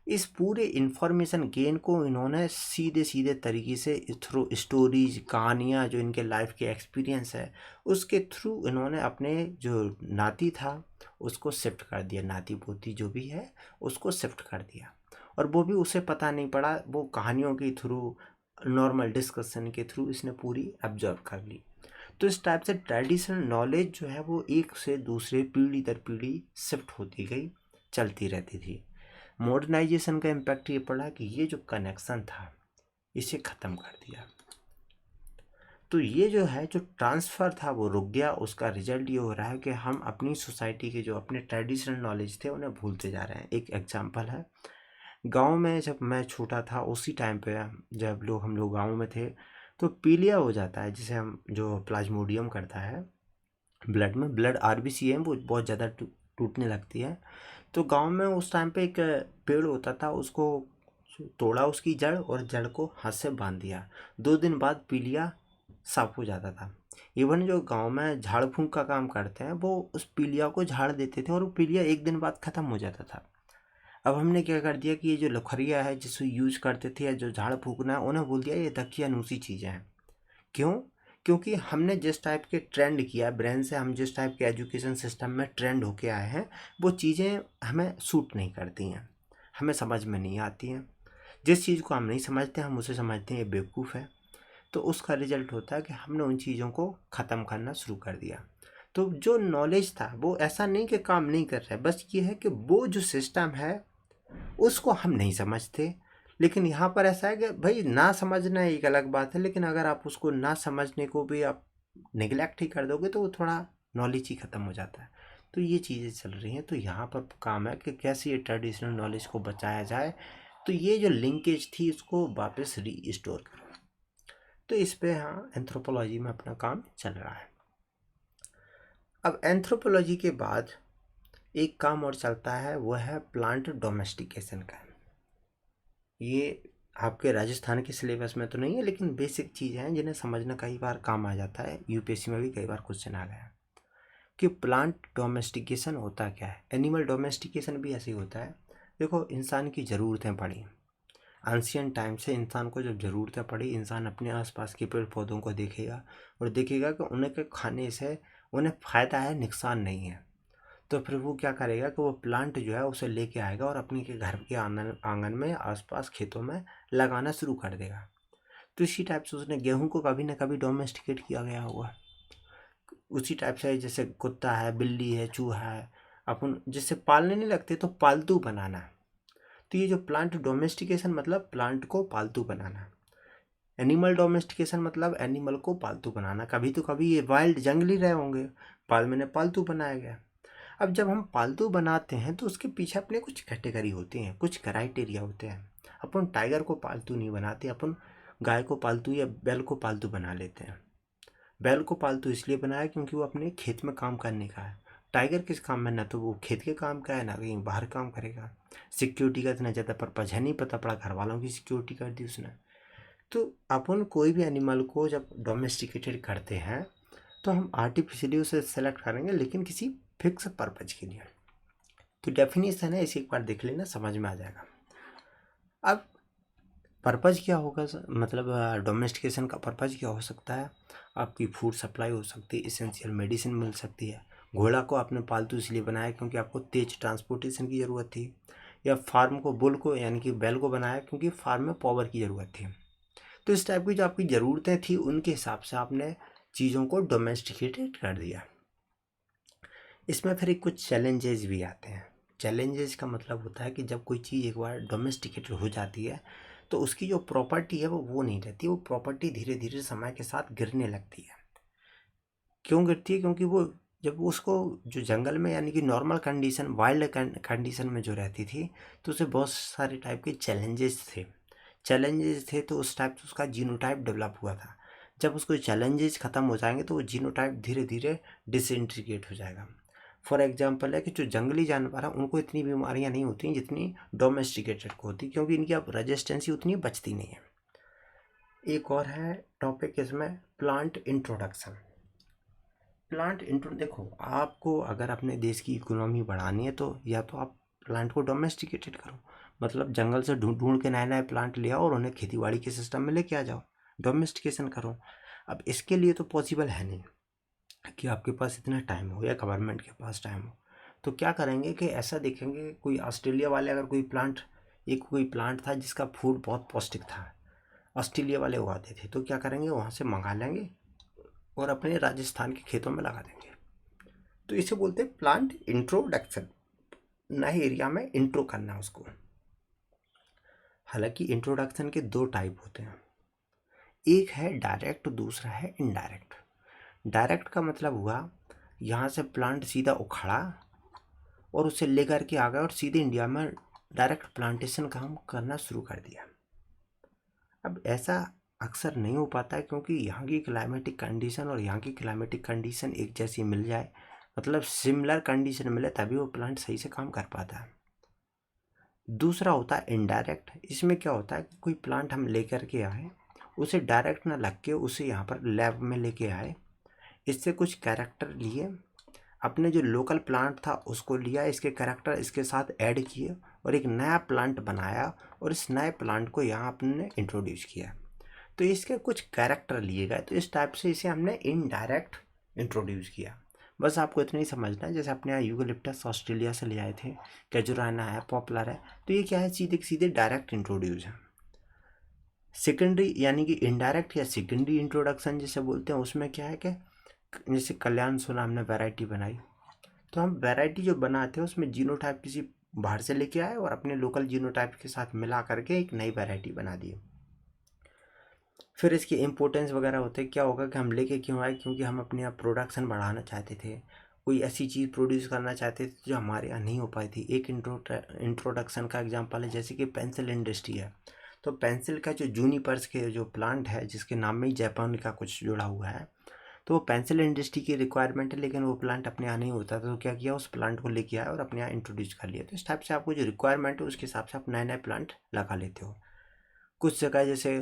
इस पूरे इन्फॉर्मेशन गेन को इन्होंने सीधे सीधे तरीके से थ्रू स्टोरीज, कहानियाँ, जो इनके लाइफ के एक्सपीरियंस है उसके थ्रू इन्होंने अपने जो नाती था उसको शिफ्ट कर दिया, नाती पोती जो भी है उसको शिफ्ट कर दिया। और वो भी उसे पता नहीं पड़ा, वो कहानियों के थ्रू, नॉर्मल डिस्कशन के थ्रू इसने पूरी ऑब्जर्व कर ली। तो इस टाइप से ट्रेडिशनल नॉलेज जो है वो एक से दूसरे पीढ़ी दर पीढ़ी शिफ्ट होती गई, चलती रहती थी। मॉडर्नाइजेशन का इम्पैक्ट ये पड़ा कि ये जो कनेक्शन था इसे ख़त्म कर दिया। तो ये जो है जो ट्रांसफ़र था वो रुक गया। उसका रिजल्ट ये हो रहा है कि हम अपनी सोसाइटी के जो अपने ट्रेडिशनल नॉलेज थे उन्हें भूलते जा रहे हैं। एक एग्जांपल है, गांव में जब मैं छोटा था उसी टाइम पे जब हम लोग गांव में थे तो पीलिया हो जाता है, जिसे हम जो प्लाज्मोडियम करता है ब्लड में, ब्लड आरबीसी है वो बहुत ज़्यादा टूटने लगती है। तो गांव में उस टाइम पे एक पेड़ होता था, उसको तोड़ा उसकी जड़ और जड़ को हाथ से बांध दिया। 2 दिन बाद पीलिया साफ हो जाता था। इवन जो गांव में झाड़ फूंक का काम करते हैं वो उस पीलिया को झाड़ देते थे और वो पीलिया 1 दिन बाद ख़त्म हो जाता था। अब हमने क्या कर दिया कि ये जो लखरिया है जिसको यूज करते थे या जो झाड़ फूकना है उन्हें बोल दिया ये दकियानूसी चीज़ें हैं। क्यों? क्योंकि हमने जिस टाइप के ट्रेंड किया ब्रेन से, हम जिस टाइप के एजुकेशन सिस्टम में ट्रेंड होके आए हैं वो चीज़ें हमें सूट नहीं करती हैं, हमें समझ में नहीं आती हैं। जिस चीज़ को हम नहीं समझते हम उसे समझते हैं ये बेवकूफ़ है। तो उसका रिजल्ट होता है कि हमने उन चीज़ों को ख़त्म करना शुरू कर दिया। तो जो नॉलेज था वो ऐसा नहीं कि काम नहीं कर रहा है, बस ये है कि वो जो सिस्टम है उसको हम नहीं समझते। लेकिन यहाँ पर ऐसा है कि भाई ना समझना एक अलग बात है, लेकिन अगर आप उसको ना समझने को भी आप नेग्लेक्ट ही कर दोगे तो वो थोड़ा नॉलेज ही ख़त्म हो जाता है। तो ये चीज़ें चल रही हैं। तो यहाँ पर काम है कि कैसे ये ट्रेडिशनल नॉलेज को बचाया जाए। तो ये जो लिंकेज थी इसको वापस रीस्टोर करो। तो इस पे हाँ एंथ्रोपोलॉजी में अपना काम चल रहा है। अब एंथ्रोपोलॉजी के बाद एक काम और चलता है, वो है प्लांट डोमेस्टिकेशन का। ये आपके राजस्थान के सिलेबस में तो नहीं है, लेकिन बेसिक चीज़ें हैं जिन्हें समझना कई बार काम आ जाता है। यूपीएससी में भी कई बार क्वेश्चन आ गया कि प्लांट डोमेस्टिकेशन होता क्या है। एनिमल डोमेस्टिकेशन भी ऐसे ही होता है। देखो, इंसान की ज़रूरतें पड़ी, एंशियंट टाइम से इंसान को जब ज़रूरतें पड़ी, इंसान अपने आसपास के पेड़ पौधों को देखेगा और देखेगा कि उन्हें के खाने से उन्हें फ़ायदा है, नुकसान नहीं है। तो फिर वो क्या करेगा कि वो प्लांट जो है उसे लेके आएगा और अपने के घर के आंगन में, आसपास खेतों में लगाना शुरू कर देगा। तो इसी टाइप से उसने गेहूं को कभी ना कभी डोमेस्टिकेट किया गया होगा। उसी टाइप से जैसे कुत्ता है, बिल्ली है, चूहा है, अपन जिससे पालने नहीं लगते तो पालतू बनाना। तो ये जो प्लांट डोमेस्टिकेशन मतलब प्लांट को पालतू बनाना, एनिमल डोमेस्टिकेशन मतलब एनिमल को पालतू बनाना। कभी तो कभी ये वाइल्ड जंगली रहे होंगे, बाद में इन्हें पालतू बनाया गया। अब जब हम पालतू बनाते हैं तो उसके पीछे अपने कुछ कैटेगरी होती हैं, कुछ क्राइटेरिया होते हैं। अपन टाइगर को पालतू नहीं बनाते, अपन गाय को पालतू या बैल को पालतू बना लेते हैं। बैल को पालतू इसलिए बनाया क्योंकि वो अपने खेत में काम करने का है। टाइगर किस काम में, ना तो वो खेत के काम का है ना कहीं बाहर काम करेगा। सिक्योरिटी का इतना ज़्यादा पर्पज है नहीं, पता पड़ा घर वालों की सिक्योरिटी कर दी उसने। तो अपन कोई भी एनिमल को जब डोमेस्टिकेटेड करते हैं तो हम आर्टिफिशियली उसे सेलेक्ट करेंगे, लेकिन किसी फिक्स पर्पज के लिए। तो डेफिनेशन है, इसे एक बार देख लेना, समझ में आ जाएगा। अब पर्पज क्या होगा, मतलब डोमेस्टिकेशन का पर्पज क्या हो सकता है? आपकी फूड सप्लाई हो सकती है, इसेंशियल मेडिसिन मिल सकती है। घोड़ा को आपने पालतू इसलिए बनाया क्योंकि आपको तेज ट्रांसपोर्टेशन की ज़रूरत थी, या फार्म को, बुल को यानी कि बैल को बनाया क्योंकि फार्म में पावर की ज़रूरत थी। तो इस टाइप की जो आपकी ज़रूरतें थी उनके हिसाब से आपने चीज़ों को डोमेस्टिकेटेड कर दिया। इसमें फिर कुछ चैलेंजेस भी आते हैं। चैलेंजेस का मतलब होता है कि जब कोई चीज़ एक बार डोमेस्टिकेटेड हो जाती है तो उसकी जो प्रॉपर्टी है वो नहीं रहती, वो प्रॉपर्टी धीरे धीरे समय के साथ गिरने लगती है। क्यों गिरती है? क्योंकि वो जब उसको जो जंगल में यानी कि नॉर्मल कंडीशन, वाइल्ड कंडीशन में जो रहती थी, तो उसे बहुत सारे टाइप के चैलेंजेस थे। चैलेंजेस थे तो उस टाइप से उसका जीनोटाइप डेवलप हुआ था। जब उसको चैलेंजेस ख़त्म हो जाएंगे तो वो जीनोटाइप धीरे धीरे डिसइंटीग्रेट हो जाएगा। फॉर एग्जांपल है कि जो जंगली जानवर हैं उनको इतनी बीमारियां नहीं होती जितनी डोमेस्टिकेटेड को होती, क्योंकि इनकी अब रेजिस्टेंसी उतनी बचती नहीं है। एक और है टॉपिक इसमें, प्लांट इंट्रोडक्शन। देखो, आपको अगर अपने देश की इकोनॉमी बढ़ानी है तो या तो आप प्लांट को डोमेस्टिकेटेड करो, मतलब जंगल से ढूंढ ढूंढ के नए नए प्लांट ले आओ और उन्हें खेतीबाड़ी के सिस्टम में लेके आ जाओ, डोमेस्टिकेशन करो। अब इसके लिए तो पॉसिबल है नहीं कि आपके पास इतना टाइम हो या गवर्नमेंट के पास टाइम हो। तो क्या करेंगे कि ऐसा देखेंगे, कोई ऑस्ट्रेलिया वाले अगर कोई प्लांट था जिसका फूड बहुत पौष्टिक था, ऑस्ट्रेलिया वाले उगाते थे, तो क्या करेंगे, वहाँ से मंगा लेंगे और अपने राजस्थान के खेतों में लगा देंगे। तो इसे बोलते हैं प्लांट इंट्रोडक्शन, नए एरिया में इंट्रो करना उसको। हालांकि इंट्रोडक्शन के दो टाइप होते हैं, एक है डायरेक्ट, दूसरा है इनडायरेक्ट। डायरेक्ट का मतलब हुआ यहाँ से प्लांट सीधा उखाड़ा और उसे लेकर के आ गए और सीधे इंडिया में डायरेक्ट प्लांटेशन काम करना शुरू कर दिया। अब ऐसा अक्सर नहीं हो पाता है क्योंकि यहाँ की क्लाइमेटिक कंडीशन और यहाँ की क्लाइमेटिक कंडीशन एक जैसी मिल जाए, मतलब सिमिलर कंडीशन मिले, तभी वो प्लांट सही से काम कर पाता है। दूसरा होता है इनडायरेक्ट। इसमें क्या होता है कि कोई प्लांट हम लेकर के आए, उसे डायरेक्ट ना लग के उसे यहाँ पर लैब में लेके आए, इससे कुछ कैरेक्टर लिए, अपने जो लोकल प्लांट था उसको लिया, इसके कैरेक्टर इसके साथ ऐड किए और एक नया प्लांट बनाया और इस नए प्लांट को यहाँ अपने इंट्रोड्यूस किया। तो इसके कुछ कैरेक्टर लिए गए, तो इस टाइप से इसे हमने इनडायरेक्ट इंट्रोड्यूस किया। बस आपको इतना ही समझना है, जैसे अपने यहाँ यूकेलिप्टस ऑस्ट्रेलिया से ले आए थे, कैजुराना है, पॉपुलर है, तो ये क्या है, सीधे सीधे डायरेक्ट इंट्रोड्यूस है। सेकेंडरी यानी कि इनडायरेक्ट या सेकेंडरी इंट्रोडक्शन जिसे बोलते हैं, उसमें क्या है कि जैसे कल्याण सोना हमने वैरायटी बनाई, तो हम वैरायटी जो बनाते हैं उसमें जीनोटाइप किसी बाहर से लेके आए और अपने लोकल जीनोटाइप के साथ मिला करके एक नई वैरायटी बना दी। फिर इसकी इम्पोर्टेंस वगैरह होते, क्या होगा कि हम लेके क्यों आए, क्योंकि हम अपने यहाँ प्रोडक्शन बढ़ाना चाहते थे, कोई ऐसी चीज़ प्रोड्यूस करना चाहते थे जो हमारे यहाँ नहीं हो पाई थी। एक इंट्रोडक्शन का एग्जांपल है, जैसे कि पेंसिल इंडस्ट्री है, तो पेंसिल का जो जूनिपर्स के जो प्लांट है जिसके नाम में ही जापान का कुछ जुड़ा हुआ है, तो वो पेंसिल इंडस्ट्री की रिक्वायरमेंट है, लेकिन वो प्लांट अपने यहाँ नहीं होता था, तो क्या किया, उस प्लांट को लेके आया और अपने यहाँ इंट्रोड्यूस कर लिया। तो इस टाइप से आपको जो रिक्वायरमेंट है उसके हिसाब से आप नए नए प्लांट लगा लेते हो। कुछ जगह जैसे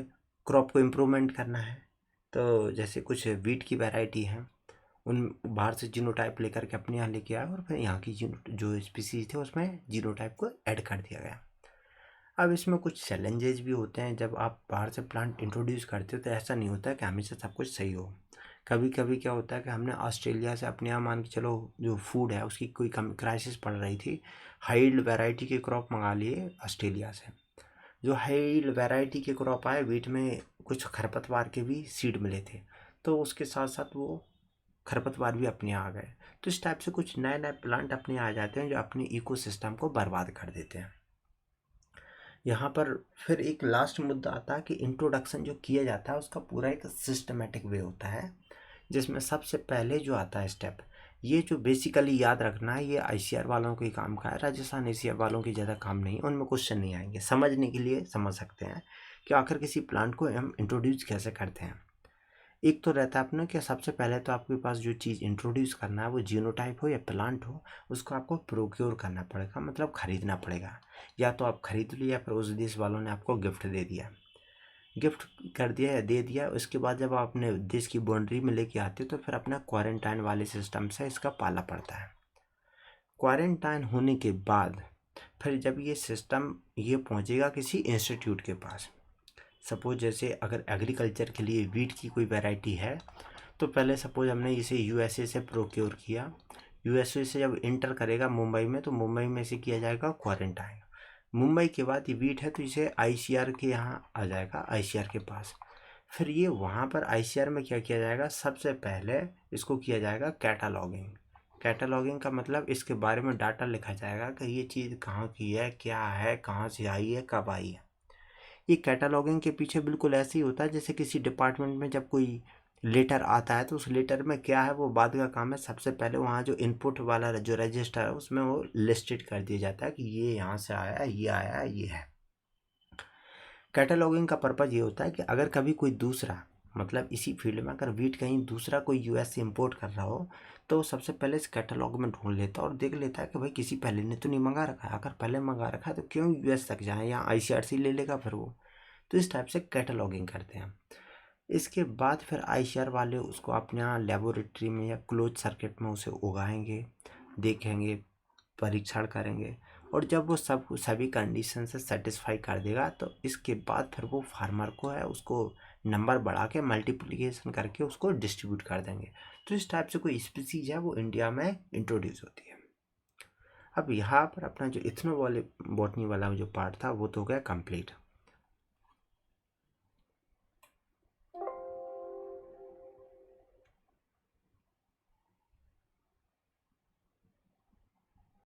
क्रॉप को इम्प्रूवमेंट करना है, तो जैसे कुछ वीट की वैरायटी है, उन बाहर से जीनोटाइप लेकर के अपने यहाँ लेके आया और फिर यहाँ की जो स्पीसीज थे उसमें जीनोटाइप को ऐड कर दिया गया। अब इसमें कुछ चैलेंजेस भी होते हैं। जब आप बाहर से प्लांट इंट्रोड्यूस करते हो तो ऐसा नहीं होता है कि हमेशा सब कुछ सही हो। कभी कभी क्या होता है कि हमने ऑस्ट्रेलिया से अपने यहाँ मान के चलो जो फूड है उसकी कोई कम क्राइसिस पड़ रही थी, हाइल्ड वैरायटी के क्रॉप मंगा लिए ऑस्ट्रेलिया से। जो हाइल्ड वैरायटी के क्रॉप आए, वीट में कुछ खरपतवार के भी सीड मिले थे, तो उसके साथ साथ वो खरपतवार भी अपने यहाँ आ गए। तो इस टाइप से कुछ नए नए प्लांट अपने यहाँ आ जाते हैं जो अपने इकोसिस्टम को बर्बाद कर देते हैं। यहाँ पर फिर एक लास्ट मुद्दा आता है कि इंट्रोडक्शन जो किया जाता है उसका पूरा एक सिस्टमेटिक वे होता है, जिसमें सबसे पहले जो आता है स्टेप, ये जो बेसिकली याद रखना है, ये आईसीआर वालों के काम का है, राजस्थान एशिया वालों की ज़्यादा काम नहीं है, उनमें क्वेश्चन नहीं आएंगे। समझने के लिए समझ सकते हैं कि आखिर किसी प्लांट को हम इंट्रोड्यूस कैसे करते हैं। एक तो रहता है अपना कि सबसे पहले तो आपके पास जो चीज़ इंट्रोड्यूस करना है, वो जीनोटाइप हो या प्लांट हो, उसको आपको प्रोक्योर करना पड़ेगा, मतलब खरीदना पड़ेगा। या तो आप खरीद लो या फिर उस देश वालों ने आपको गिफ्ट दे दिया, गिफ्ट कर दिया या दे दिया। उसके बाद जब आप अपने देश की बाउंड्री में लेके आते हो तो फिर अपना क्वारंटाइन वाले सिस्टम से इसका पाला पड़ता है। क्वारंटाइन होने के बाद फिर जब ये सिस्टम ये पहुंचेगा किसी इंस्टीट्यूट के पास, सपोज जैसे अगर एग्रीकल्चर के लिए वीट की कोई वैरायटी है, तो पहले सपोज हमने इसे यूएसए से प्रोक्योर किया, यूएसए से जब इंटर करेगा मुंबई में, तो मुंबई में इसे किया जाएगा क्वारंटाइन। मुंबई के बाद ये वीट है तो इसे आईसीआर के यहाँ आ जाएगा, आईसीआर के पास। फिर ये वहाँ पर आईसीआर में क्या किया जाएगा, सबसे पहले इसको किया जाएगा कैटालॉगिंग। कैटालॉगिंग का मतलब इसके बारे में डाटा लिखा जाएगा कि ये चीज़ कहाँ की है, क्या है, कहाँ से आई है, कब आई है। ये कैटालॉगिंग के पीछे बिल्कुल ऐसे ही होता है जैसे किसी डिपार्टमेंट में जब कोई लेटर आता है तो उस लेटर में क्या है वो बाद का काम है। सबसे पहले वहाँ जो इनपुट वाला जो रजिस्टर है उसमें वो लिस्टेड कर दिया जाता है कि ये यहाँ से आया है, ये आया है, ये है। कैटलॉगिंग का पर्पज़ ये होता है कि अगर कभी कोई दूसरा मतलब इसी फील्ड में अगर वीट कहीं दूसरा कोई यूएस से इंपोर्ट कर रहा हो तो सबसे पहले इस कैटलॉग में ढूंढ लेता है और देख लेता है कि भाई किसी पहले ने तो नहीं मंगा रखा है, अगर पहले मंगा रखा है तो क्यों यूएस तक जाए, या आईसीआरसी ले लेगा फिर वो। तो इस टाइप से कैटलॉगिंग करते हैं। इसके बाद फिर आईसीआर वाले उसको अपने यहाँ लेबोरेटरी में या क्लोज सर्किट में उसे उगाएंगे, देखेंगे, परीक्षण करेंगे, और जब वो सभी कंडीशन से सेटिस्फाई कर देगा तो इसके बाद फिर वो फार्मर को है उसको नंबर बढ़ा के मल्टीप्लिकेशन करके उसको डिस्ट्रीब्यूट कर देंगे। तो इस टाइप से कोई स्पीसीज है वो इंडिया में इंट्रोड्यूस होती है। अब यहाँ पर अपना जो इथनो वाले बॉटनी वाला जो पार्ट था वो तो हो गया कंप्लीट।